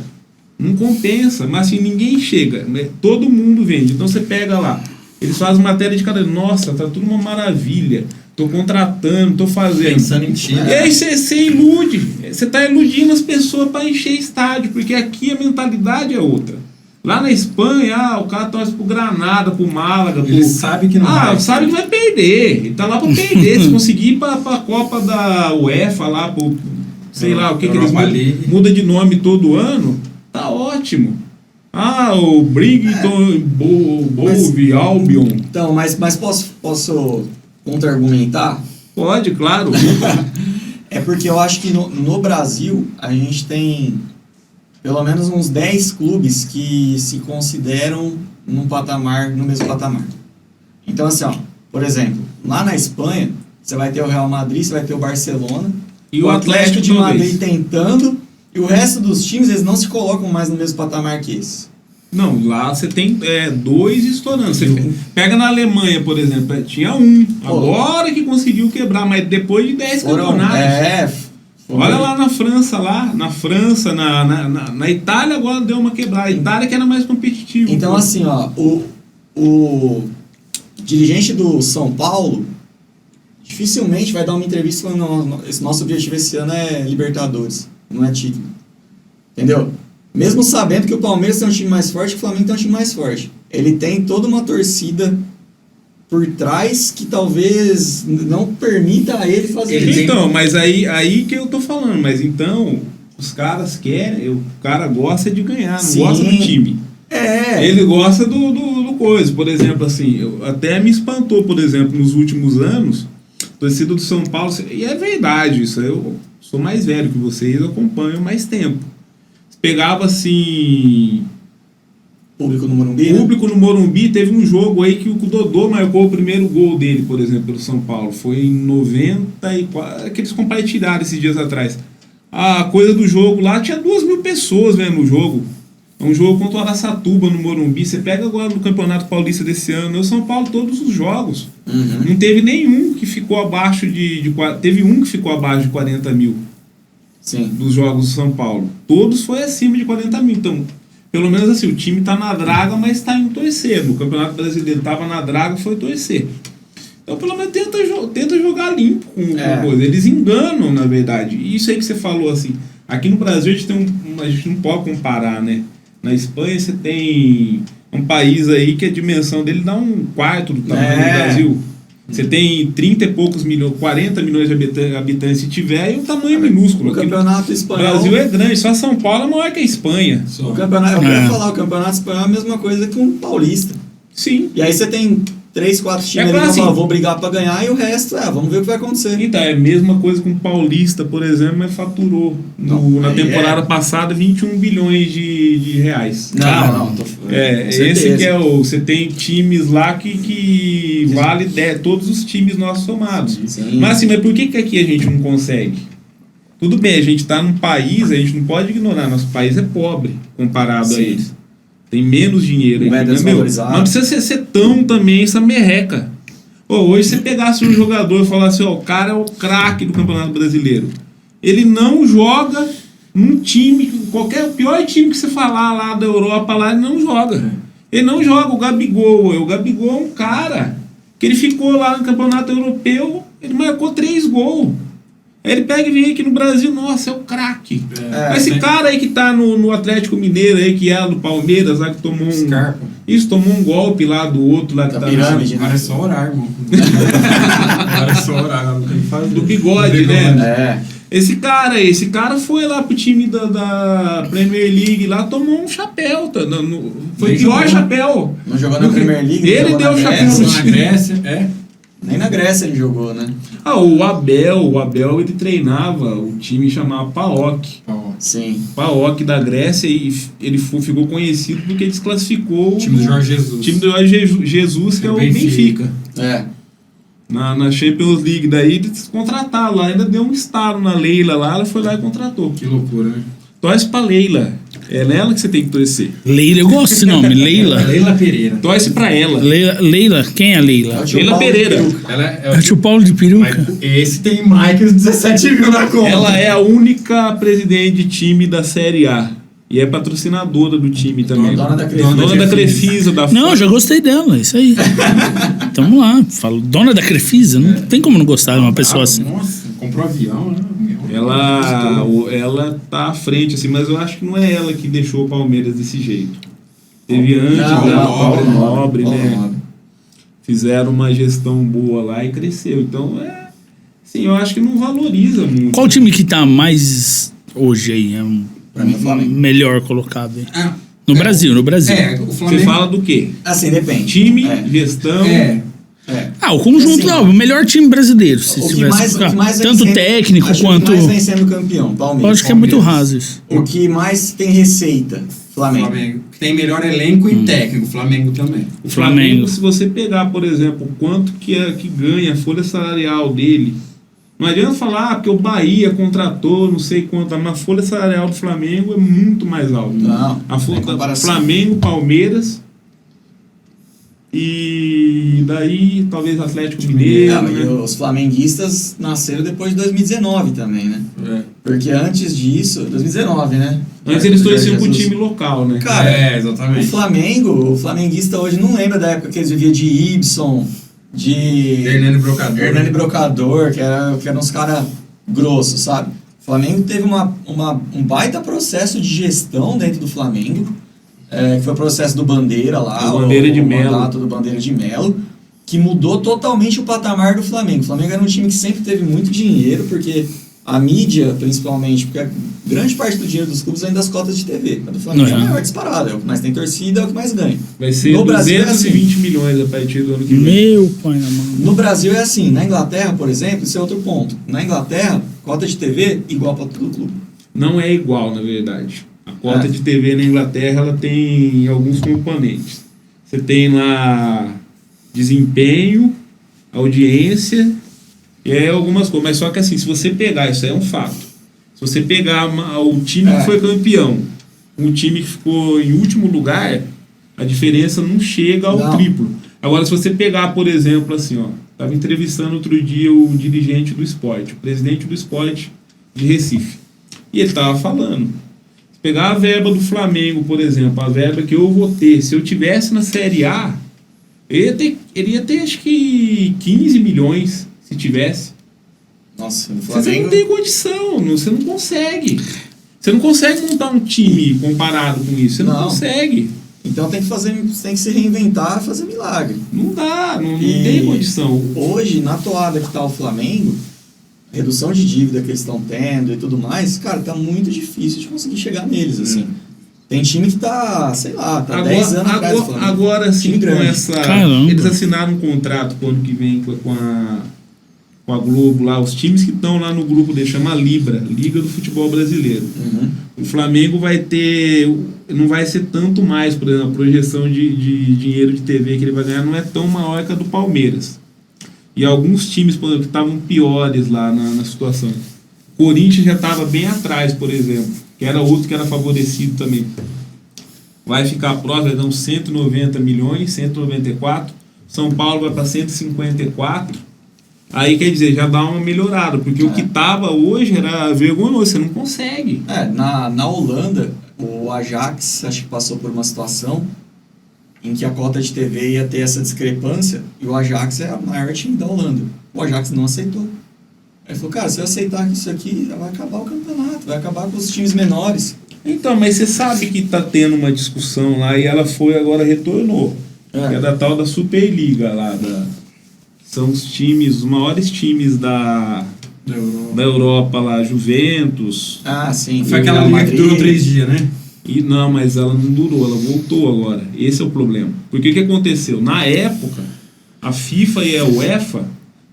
não compensa. Mas assim, ninguém chega, né? Todo mundo vende. Então você pega lá, eles fazem matéria de cada... Nossa, tá tudo uma maravilha. Tô contratando, tô fazendo. Pensando em time. E aí você ilude. Você tá iludindo as pessoas para encher estádio, porque aqui a mentalidade é outra. Lá na Espanha, o cara torce pro Granada, pro Málaga. Ele sabe que não vai. Sabe que vai perder. Ele tá lá pra perder. Se conseguir ir pra Copa da UEFA lá, pro, sei lá, o que eles Europa League. muda de nome todo ano, tá ótimo. O Brighton, Bove, Albion. Então, mas posso contra-argumentar? Pode, claro. É porque eu acho que no Brasil a gente tem pelo menos uns 10 clubes que se consideram no mesmo patamar. Então, assim, ó, por exemplo, lá na Espanha, você vai ter o Real Madrid, você vai ter o Barcelona, E o Atlético de Madrid talvez. tentando, e o resto dos times, eles não se colocam mais no mesmo patamar que esse. Não, lá você tem 2 estourando. Você pega na Alemanha, por exemplo, tinha 1. Agora que conseguiu quebrar, mas depois de 10 campeonatos. Olha lá na França, na Itália agora deu uma quebrada. A Itália que era mais competitiva. Então, assim, ó, o dirigente do São Paulo dificilmente vai dar uma entrevista falando, esse nosso objetivo esse ano é Libertadores, não é título. Entendeu? Mesmo sabendo que o Palmeiras tem um time mais forte, que o Flamengo tem um time mais forte. Ele tem toda uma torcida por trás que talvez não permita a ele fazer isso. Então, mas aí que eu tô falando. Mas então, Os caras querem, o cara gosta de ganhar, não Sim. gosta do time. Ele gosta do coisa. Por exemplo, assim, até me espantou, por exemplo, nos últimos anos, a torcida do São Paulo, e é verdade isso, eu sou mais velho que vocês, eu acompanho mais tempo. Pegava assim... Público no Morumbi, né? Público no Morumbi, teve um jogo aí que o Dodô marcou o primeiro gol dele, por exemplo, pelo São Paulo. Foi em 94, que eles compartilharam esses dias atrás. A coisa do jogo lá, tinha 2.000 pessoas vendo o jogo. É um jogo contra o Araçatuba no Morumbi. Você pega agora no Campeonato Paulista desse ano, o São Paulo, todos os jogos. Não teve nenhum que ficou abaixo teve um que ficou abaixo de 40 mil. Sim. Dos jogos do São Paulo. Todos foi acima de 40 mil. Então, pelo menos assim, o time tá na draga, mas tá indo torcer. No Campeonato Brasileiro tava na draga, foi torcer. Então, pelo menos tenta jogar limpo com coisa. Eles enganam, na verdade. E isso aí que você falou, assim, aqui no Brasil a gente não pode comparar, né? Na Espanha você tem um país aí que a dimensão dele dá um quarto do tamanho do Brasil. Você tem 30 e poucos milhões, 40 milhões de habitantes se tiver, e um tamanho minúsculo. O campeonato espanhol... O Brasil é grande, só São Paulo é maior que a Espanha. O campeonato, eu quero falar, o campeonato espanhol é a mesma coisa que um paulista. Sim. E aí você tem 3, 4 times ali que assim, vão brigar pra ganhar, e o resto, vamos ver o que vai acontecer. Então, é a mesma coisa com o Paulista, por exemplo, mas faturou na temporada passada 21 bilhões de reais. Não, esse que é você tem times lá que vale todos os times nossos somados. Sim. Mas assim, mas por que aqui a gente não consegue? Tudo bem, a gente tá num país, a gente não pode ignorar, nosso país é pobre comparado a eles. Tem menos dinheiro Não é aqui, desvalorizado. Mas não precisa ser tão também essa merreca. Hoje você pegasse um jogador e falasse, o cara é o craque do Campeonato Brasileiro. Ele não joga num time, o pior time que você falar lá da Europa, lá ele não joga. Ele não joga. O Gabigol é um cara que ele ficou lá no Campeonato Europeu, ele marcou 3 gols. Aí ele pega e vem aqui no Brasil, nossa, é o craque. Esse cara aí que tá no Atlético Mineiro aí, que é do Palmeiras, lá que tomou tomou um golpe lá do outro lá que tá pirâmide, Agora é só orar, irmão. Agora é só orar, não tem que fazer. do bigode, né? Esse cara foi lá pro time da Premier League lá, tomou um chapéu. Foi o pior chapéu. Não jogou na Premier League. Ele deu o chapéu Na Grécia, Nem na Grécia ele jogou, né? O Abel ele treinava o time chamava PAOK. Sim. PAOK da Grécia, e ele ficou conhecido porque ele desclassificou o time do Jorge Jesus. O time do Jorge Jesus, que é o Benfica. Na Champions League, daí eles contrataram lá, ainda deu um estalo na Leila lá, ela foi lá e contratou. Que loucura, né? Torce pra Leila. É nela que você tem que torcer. Leila, eu gosto desse nome, Leila. Leila Pereira. Torce pra ela. Leila, quem é a Leila? Leila Pereira. Ela É o tio Paulo de peruca. Esse tem mais que os 17 mil na conta. Ela é a única presidente de time da Série A. E é patrocinadora do time também. Dona da Crefisa. Dona da Crefisa. Não, já gostei dela, isso aí. Tamo lá, falo, dona da Crefisa, não tem como não gostar de uma pessoa assim. Nossa, comprou avião, né? Ela tá à frente, assim, mas eu acho que não é ela que deixou o Palmeiras desse jeito. Teve antes, Paulo Nobre, né? Nobre. Fizeram uma gestão boa lá e cresceu. Então, sim, eu acho que não valoriza muito. Qual time que tá mais hoje aí? Pra mim, o Flamengo. Melhor colocado aí? No Brasil. O Flamengo. Você fala do quê? Assim, depende. Time, gestão... O conjunto, Assim, o melhor time brasileiro. Se O que tivesse mais vem tanto sendo- técnico acho quanto. que o que mais vem sendo campeão, Palmeiras. Eu acho que é muito Palmeiras. raso isso. O que mais tem receita, Flamengo. Que tem melhor elenco e técnico. Flamengo também. O Flamengo, se você pegar, por exemplo, quanto que ganha a folha salarial dele, não adianta falar porque o Bahia contratou não sei quanto, mas a folha salarial do Flamengo é muito mais alta. Não, A folha tem comparação. Flamengo, Palmeiras e daí talvez Atlético Mineiro. Não, e né? os flamenguistas nasceram depois de 2019 também, né? Porque antes disso, 2019, né? Antes eles torciam com pro time local, né? Cara, exatamente. o flamenguista hoje não lembra da época que eles viviam de Ibson, de Hernani Brocador, que eram uns caras grossos, sabe? O Flamengo teve um baita processo de gestão dentro do Flamengo, que foi o processo do Bandeira lá, o mandato do Bandeira de Melo, que mudou totalmente o patamar do Flamengo. O Flamengo era um time que sempre teve muito dinheiro, porque a mídia, principalmente, porque a grande parte do dinheiro dos clubes vem das cotas de TV. A do Flamengo é a maior disparada, é o que mais tem torcida, é o que mais ganha. Vai ser No Brasil é 220 milhões a partir do ano que vem. Meu pai, mano. No Brasil é assim, na Inglaterra, por exemplo, isso é outro ponto. Na Inglaterra, cota de TV igual para todo clube. Não é igual, na verdade. A cota de TV na Inglaterra, ela tem alguns componentes. Você tem lá desempenho, audiência e algumas coisas. Mas só que assim, se você pegar, isso aí é um fato. Se você pegar o time que foi campeão, um time que ficou em último lugar, a diferença não chega ao triplo. Agora, se você pegar, por exemplo, assim, ó, estava entrevistando outro dia o dirigente do esporte, o presidente do esporte de Recife. E ele estava falando. Se pegar a verba do Flamengo, por exemplo, a verba que eu vou ter, se eu tivesse na Série A, ele ia ter acho que 15 milhões, se tivesse. Nossa, no Você Flamengo... não tem condição, você não consegue. Você não consegue montar um time comparado com isso, você não consegue. Então tem que se reinventar e fazer milagre. Não dá, não tem condição. Hoje, na toada que tá o Flamengo, redução de dívida que eles estão tendo e tudo mais, cara, tá muito difícil de conseguir chegar neles, assim. Tem time que tá, sei lá, tá 10 anos atrás do Flamengo. Agora sim, com essa... Caramba. Eles assinaram um contrato pro ano que vem com a Globo lá, os times que estão lá no grupo dele, chama Libra, Liga do Futebol Brasileiro. O Flamengo vai ter... Não vai ser tanto mais, por exemplo, a projeção de dinheiro de TV que ele vai ganhar não é tão maior que a do Palmeiras. E alguns times, por exemplo, que estavam piores lá na situação. O Corinthians já estava bem atrás, por exemplo, que era outro que era favorecido também. Vai ficar próximo, vai dar uns 190 milhões, 194. São Paulo vai para 154. Aí, quer dizer, já dá uma melhorada, porque o que estava hoje era vergonhoso, você não consegue. Na Holanda, o Ajax, acho que passou por uma situação em que a cota de TV ia ter essa discrepância, e o Ajax é o maior time da Holanda. O Ajax não aceitou. Ele falou, cara, se eu aceitar isso aqui, vai acabar o campeonato, vai acabar com os times menores. Então, mas você sabe que está tendo uma discussão lá, e ela agora retornou. Que é da tal da Superliga lá, são os times, os maiores times da Europa lá, Juventus. Ah, sim. Foi aquela liga que durou 3 dias, né? E não, mas ela não durou, ela voltou agora. Esse é o problema. Porque o que aconteceu? Na época, a FIFA e a UEFA,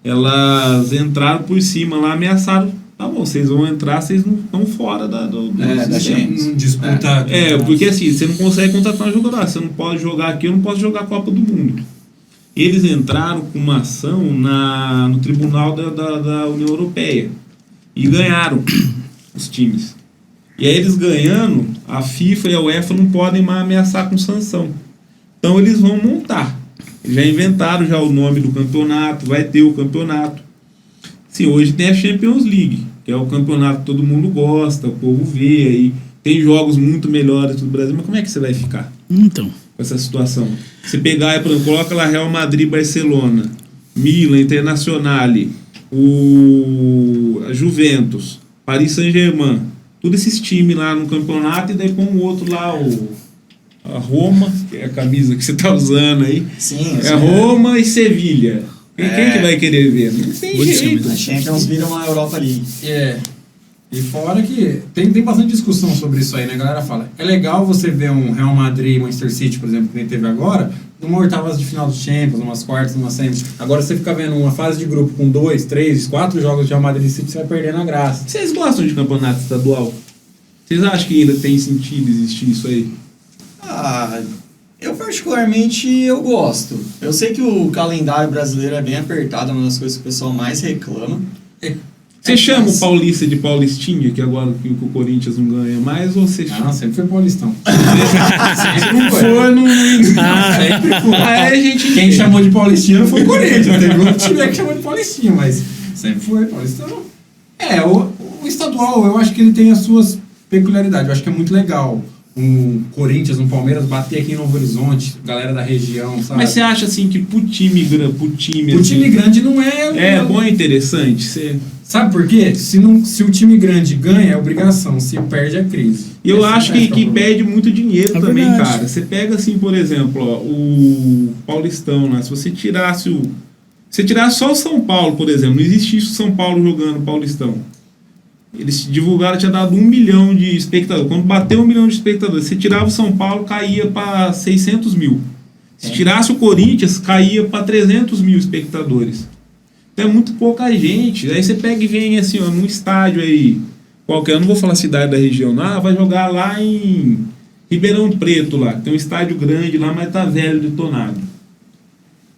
elas entraram por cima lá, ameaçaram. Tá bom, vocês vão entrar, vocês não estão fora do sistema. Disputa. Porque assim, você não consegue contratar um jogador. Você não pode jogar aqui, eu não posso jogar a Copa do Mundo. Eles entraram com uma ação no Tribunal da União Europeia. E ganharam os times. E aí eles ganhando, a FIFA e a UEFA não podem mais ameaçar com sanção. Então eles vão montar. Já inventaram já o nome do campeonato, vai ter o campeonato. Sim, hoje tem a Champions League, que é o campeonato que todo mundo gosta, o povo vê aí. Tem jogos muito melhores do Brasil, mas como é que você vai ficar? Então. Com essa situação. Se pegar, por exemplo, coloca lá Real Madrid, Barcelona, Milan, Internacional, a Juventus, Paris Saint-Germain, todos esses times lá no campeonato, e daí põe o outro lá, a Roma, que é a camisa que você tá usando aí. Sim, é Roma e Sevilha. Quem que vai querer ver? Não tem jeito. A Champions vira uma Europa League. E fora que tem bastante discussão sobre isso aí, né? A galera fala, é legal você ver um Real Madrid e Manchester City, por exemplo, que nem teve agora, numa oitavas de final do Champions, umas quartas, umas semis. Agora você fica vendo uma fase de grupo com 2, 3, 4 jogos de Real Madrid e City, você vai perdendo a graça. Vocês gostam de campeonato estadual? Vocês acham que ainda tem sentido existir isso aí? Eu particularmente eu gosto. Eu sei que o calendário brasileiro é bem apertado, é uma das coisas que o pessoal mais reclama. Você chama o Paulista de Paulistinha, que agora que o Corinthians não ganha mais, ou você chama? Não, sempre foi paulistão. Sempre foi, não. Sempre foi. A gente Quem chamou de paulistinha não foi o Corinthians, teve outro time que chamou de paulistinha, mas sempre foi paulistão. O estadual, eu acho que ele tem as suas peculiaridades, eu acho que é muito legal. Um Corinthians, um Palmeiras bater aqui em Novo Horizonte, galera da região, sabe? Mas você acha assim que pro time grande não é... É bom e interessante? Sabe por quê? Se o time grande ganha, é obrigação. Se perde, é crise. E eu acho que perde muito dinheiro também, verdade. Cara. Você pega assim, por exemplo, o Paulistão lá. Se você tirasse só o São Paulo, por exemplo, não existisse o São Paulo jogando Paulistão. Eles divulgaram, tinha dado 1 milhão de espectadores. Quando bateu 1 milhão de espectadores, você tirava o São Paulo, caía para 600 mil. Se tirasse o Corinthians, caía para 300 mil espectadores. Então é muito pouca gente. Aí você pega e vem assim, ó, num estádio aí, qualquer, eu não vou falar cidade da região, não, vai jogar lá em Ribeirão Preto, lá, tem um estádio grande lá, mas tá velho, detonado.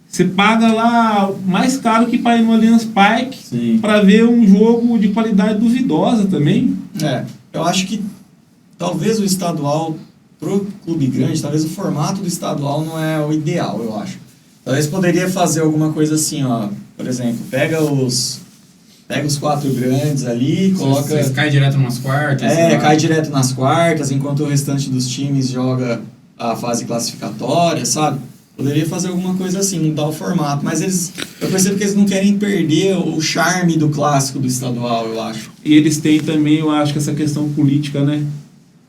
Você paga lá mais caro que para ir no Allianz Parque para ver um jogo de qualidade duvidosa também. Eu acho que talvez o estadual, pro clube grande, talvez o formato do estadual não é o ideal, eu acho. Talvez poderia fazer alguma coisa assim, ó, por exemplo, pega os 4 grandes ali, coloca... Vocês caem direto nas quartas. cai direto nas quartas, enquanto o restante dos times joga a fase classificatória, sabe? Poderia fazer alguma coisa assim, mudar o formato, mas eu percebo que eles não querem perder o charme do clássico do estadual, eu acho. E eles têm também, eu acho, que essa questão política, né?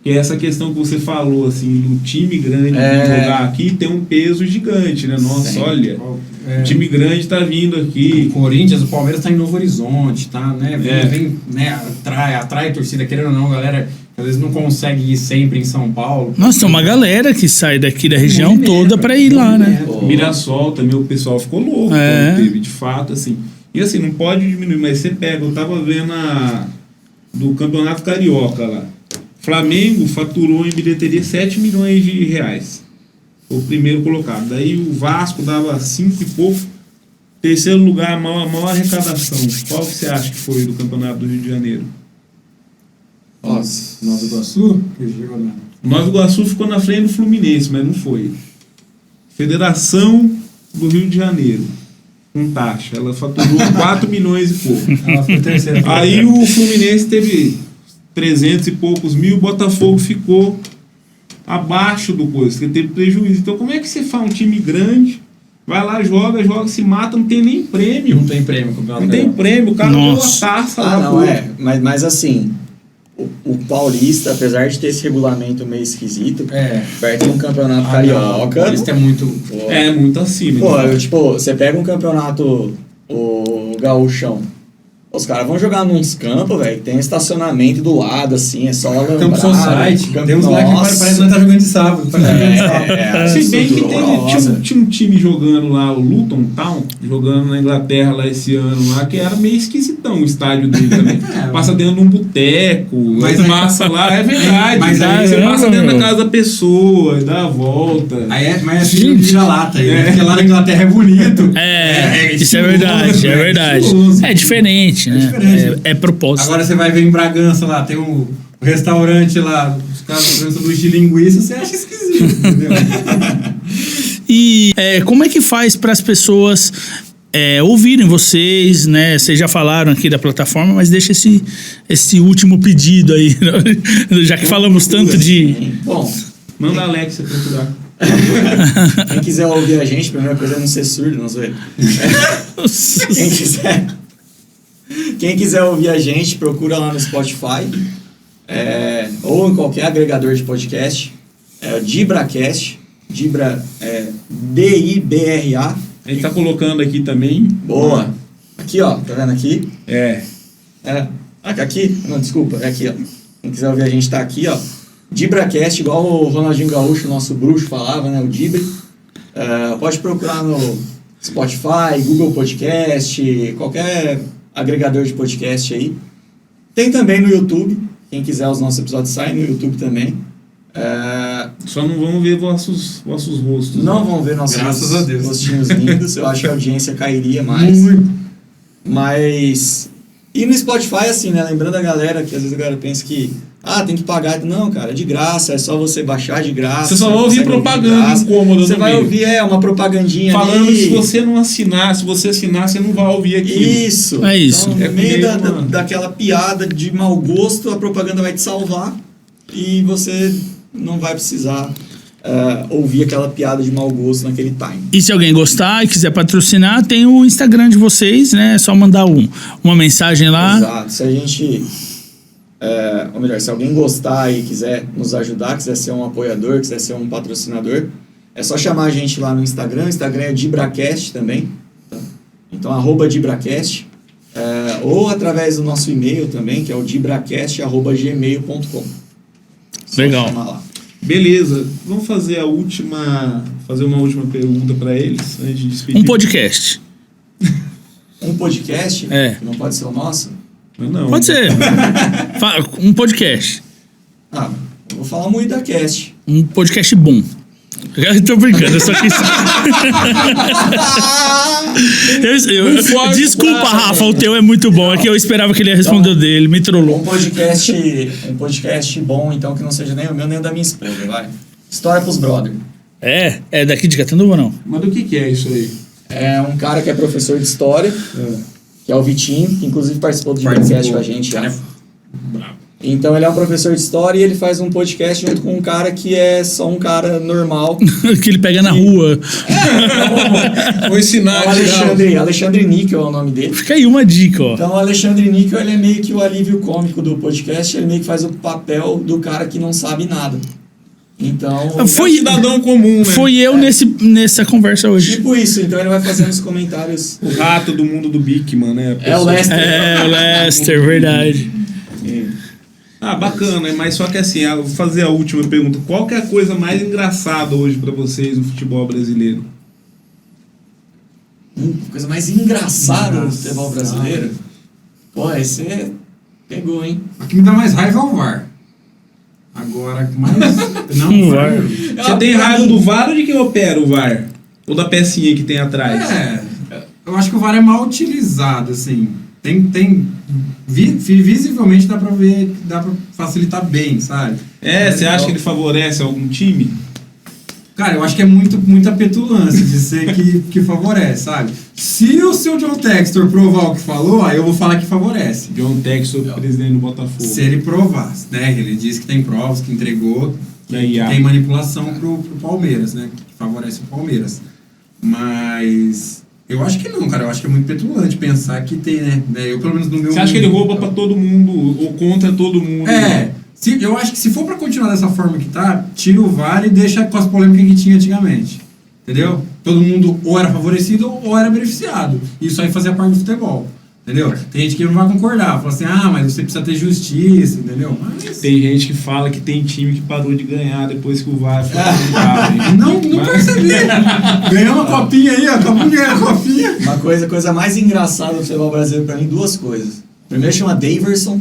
Que é essa questão que você falou, assim, um time grande jogar aqui tem um peso gigante, né? Nossa, olha, o time grande tá vindo aqui. O Corinthians, o Palmeiras tá em Novo Horizonte, tá, né? Vem, né? Atrai a torcida, querendo ou não, galera, às vezes não consegue ir sempre em São Paulo. Nossa, tem uma galera que sai daqui da região toda pra ir lá, né? Mirassol também, o pessoal ficou louco quando teve, de fato, assim. E assim, não pode diminuir, mas você pega, eu tava vendo do Campeonato Carioca lá. Flamengo faturou em bilheteria 7 milhões de reais. Foi o primeiro colocado. Daí o Vasco dava 5 e pouco. Terceiro lugar, a maior arrecadação. Qual que você acha que foi do Campeonato do Rio de Janeiro? Nossa. Nova Iguaçu? Nova Iguaçu ficou na frente do Fluminense, mas não foi. Federação do Rio de Janeiro, com taxa. Ela faturou 4 milhões e pouco. Ela foi terceira. Aí o Fluminense teve 300 e poucos mil, o Botafogo ficou abaixo do coisa, porque teve prejuízo. Então como é que você faz um time grande, vai lá, joga, se mata, não tem nem prêmio. Não tem prêmio. Não tem prêmio, o cara não tem uma taça lá. Não, mas assim, o Paulista, apesar de ter esse regulamento meio esquisito, perto de um campeonato carioca... O Paulista é muito... É muito acima. Tipo, você pega um campeonato, o Gaúchão, os caras vão jogar nos campos, velho, tem estacionamento do lado, assim, é só alambrado. Campo Society. Tem uns lá que parece que não tá jogando de sábado. Se bem que tinha um time jogando lá, o Luton Town, jogando na Inglaterra lá esse ano lá, que era meio esquisitão o estádio dele também. Passa dentro de um boteco, mas massa lá, é verdade. Mas aí você passa dentro da casa da pessoa, dá a volta. Mas é assim, vira-lata. Porque lá na Inglaterra é bonito. Isso é verdade, é verdade. É diferente. É propósito. Agora você vai ver em Bragança lá, tem um restaurante lá, os caras fazendo sanduíche de linguiça, você acha esquisito, entendeu? E como é que faz para as pessoas ouvirem vocês, né? Vocês já falaram aqui da plataforma, mas deixa esse último pedido aí, já que falamos tanto de... Bom, manda a Alexia procurar. Quem quiser ouvir a gente, a primeira coisa é não ser surdo, não sei. Quem quiser ouvir a gente, procura lá no Spotify ou em qualquer agregador de podcast. É o DibraCast. Dibra é D-I-B-R-A. A gente tá colocando aqui também. Boa. Aqui, ó. Tá vendo aqui? Aqui? Não, desculpa. É aqui, ó. Quem quiser ouvir a gente tá aqui, ó. DibraCast, igual o Ronaldinho Gaúcho, nosso bruxo, falava, né? O Dibre. Pode procurar no Spotify, Google Podcast, qualquer agregador de podcast aí. Tem também no YouTube. Quem quiser, os nossos episódios saem no YouTube também. Só não vão ver vossos rostos. Não vão ver nossos Graças a Deus. rostinhos lindos. Eu acho que a audiência cairia mais. Mas... E no Spotify, assim, né? Lembrando a galera que às vezes a galera pensa que tem que pagar. Não, cara, é de graça, é só você baixar de graça. Você só vai ouvir propaganda incômoda. Você vai ouvir, uma propagandinha falando ali. Que se você não assinar, se você assinar, você não vai ouvir aquilo. Isso. É isso. Então, no meio daquela piada de mau gosto, a propaganda vai te salvar e você não vai precisar ouvir aquela piada de mau gosto naquele time. E se alguém gostar e quiser patrocinar, tem o Instagram de vocês, né? É só mandar uma mensagem lá. Exato. Se a gente... ou melhor, se alguém gostar e quiser nos ajudar, quiser ser um apoiador, quiser ser um patrocinador, é só chamar a gente lá no Instagram. O Instagram é DibraCast também. Tá? Então, @DibraCast. Ou através do nosso e-mail também, que é o dibracast@gmail.com. Só Legal. chamar lá. Beleza, vamos fazer uma última pergunta para eles antes de despedir. Um podcast. Um podcast, É. que não pode ser o nosso. Não. Pode ser. Um podcast. Eu vou falar muito da cast. Um podcast bom. Eu tô brincando, eu só quis. Desculpa, Rafa, o teu é muito bom. É que eu esperava que ele ia responder o dele, me trollou. Um podcast bom, então, que não seja nem o meu, nem o da minha esposa, vai. História pros brother. É daqui de Catanduva ou não? Mas do que é isso aí? É um cara que é professor de história, que é o Vitinho, que inclusive participou do podcast com a gente já. Então ele é um professor de história e ele faz um podcast junto com um cara que é só um cara normal. Que ele pega na rua. Vou ensinar. É o Alexandre Níquel é o nome dele. Fica aí uma dica, ó. Então o Alexandre Níquel, ele é meio que o alívio cômico do podcast, ele meio que faz o papel do cara que não sabe nada. Então... Foi cidadão comum, né? Foi eu nessa conversa hoje. Tipo isso, então ele vai fazendo os comentários. O rato do mundo do Bigman, né? É o Lester. É, o Lester, verdade. Bacana, mas só que assim, eu vou fazer a última pergunta. Qual que é a coisa mais engraçada hoje pra vocês no futebol brasileiro? Coisa mais engraçada do futebol brasileiro? Pô, esse pegou, hein? O que me dá mais raiva é o VAR. Agora, mais... Não, VAR. Você tem raiva do VAR ou de quem opera o VAR? Ou da pecinha que tem atrás? Eu acho que o VAR é mal utilizado, assim. Visivelmente dá pra ver que dá pra facilitar bem, sabe? Você acha que ele favorece algum time? Cara, eu acho que é muita petulância de ser que favorece, sabe? Se o seu John Textor provar o que falou, aí eu vou falar que favorece. John Textor, presidente do Botafogo. Se ele provar, né? Ele disse que tem provas, que entregou, que tem manipulação pro Palmeiras, né? Que favorece o Palmeiras. Mas... eu acho que não, cara. Eu acho que é muito petulante pensar que tem, né? Eu, pelo menos no meu... Você acha que ele rouba pra todo mundo ou contra todo mundo? Eu acho que se for pra continuar dessa forma que tá, tira o VAR e deixa com as polêmicas que tinha antigamente. Entendeu? Todo mundo ou era favorecido ou era beneficiado. Isso aí fazia parte do futebol. Entendeu? Tem gente que não vai concordar. Fala assim, mas você precisa ter justiça, entendeu? Mas... tem gente que fala que tem time que parou de ganhar depois que o VAR foi aplicado. Não percebi. Ganhou uma copinha aí, ó. Acabou de ganhar a copinha. Uma coisa mais engraçada do futebol brasileiro pra mim, duas coisas. Primeiro chama Daverson.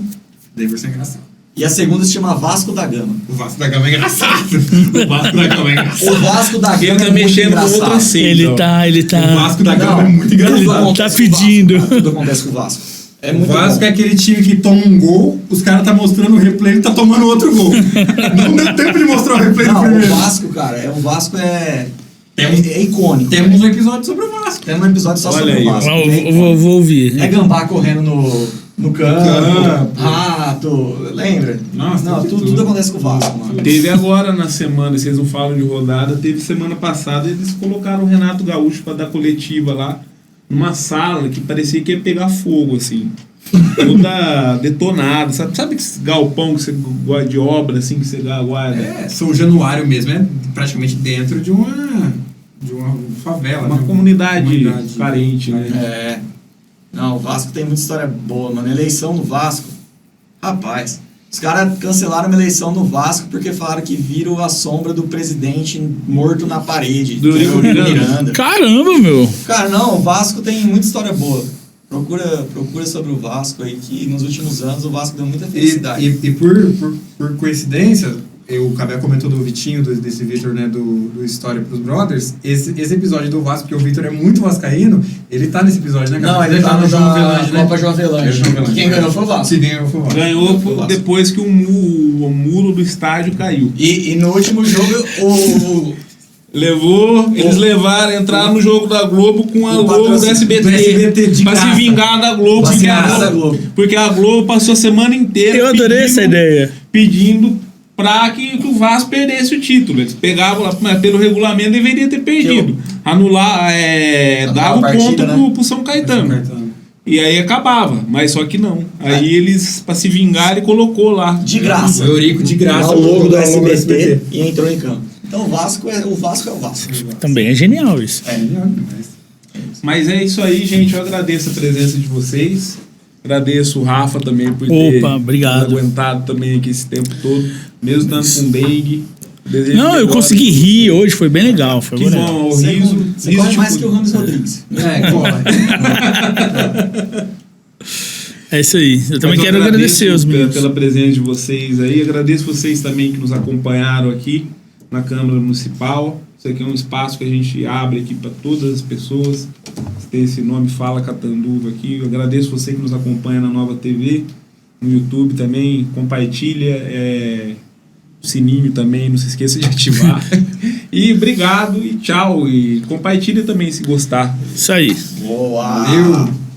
Daverson é engraçado. E a segunda se chama Vasco da Gama. O Vasco da Gama é engraçado. O Vasco da Gama é engraçado. O Vasco da Gama Ele tá mexendo com outra cena. Ele tá... O Vasco da Gama é muito engraçado. Ele tá pedindo. Tudo acontece com o Vasco. É muito o Vasco bom. é aquele time que toma um gol, os caras tá mostrando o replay e tá tomando outro gol. Não deu tempo de mostrar o replay do Não, primeiro. o Vasco, cara, o Vasco é icônico. Temos um episódio sobre o Vasco. Tem um episódio só sobre aí, o Vasco. Vou ouvir. É Gambá correndo no campo, rato, lembra? Nossa, não, tudo acontece com o Vasco, mano. Teve agora na semana, vocês não falam de rodada, teve semana passada, eles colocaram o Renato Gaúcho pra dar coletiva lá, numa sala que parecia que ia pegar fogo, assim. Toda detonada, sabe esse galpão que você guarda de obra, assim, que você guarda? São Januário mesmo, é praticamente dentro de uma favela. Uma né? comunidade carente, né? Não, o Vasco tem muita história boa, mano. Eleição no Vasco. Rapaz, os caras cancelaram uma eleição no Vasco porque falaram que viram a sombra do presidente morto na parede. Do Eurico Miranda. Caramba, meu. Cara, não, o Vasco tem muita história boa. Procura sobre o Vasco aí, que nos últimos anos o Vasco deu muita felicidade. E por coincidência, o Cabé comentou do Vitinho, desse Vitor, né, do História pros Brothers. Esse episódio do Vasco, porque o Vitor é muito vascaíno, ele tá nesse episódio, né, Cabé? Não, ele tá no João Avelange, né? Copa João Avelange. Quem ganhou foi o Vasco. Sim, ganhou foi o Vasco. Ganhou depois que o muro do estádio caiu. E no último jogo, Eles entraram no jogo da Globo com a logo do SBT de pra graça. se vingar da Globo. Porque a Globo passou a semana inteira Eu adorei essa ideia. pedindo pra que o Vasco perdesse o título. Eles pegavam lá, mas pelo regulamento deveria ter perdido. Anular, dava o partida, ponto né? pro São Caetano. E aí acabava, mas só que não. Aí eles, pra se vingar, ele colocou lá. de graça. O Eurico de graça. O logo do o SBT e entrou em campo. Então o Vasco é o Vasco. Também é genial isso. Mas é isso aí, gente. Eu agradeço a presença de vocês. Agradeço o Rafa também por ter obrigado. aguentado também aqui esse tempo todo, mesmo estando com dengue. Desejo Não, eu melhoras. consegui rir hoje, foi bem legal. Foi Que bem legal. bom, o Você riso. você corre mais que o Ramos Rodrigues. Corre. É isso aí. Eu também Mas quero agradecer os meninos. pela presença de vocês aí. Agradeço vocês também que nos acompanharam aqui na Câmara Municipal. Isso aqui é um espaço que a gente abre aqui para todas as pessoas. Tem esse nome Fala Catanduva aqui. Eu agradeço você que nos acompanha na Nova TV, no YouTube também. Compartilha, o sininho também, não se esqueça de ativar. E obrigado e tchau. E compartilha também se gostar. Isso aí. Boa! Valeu.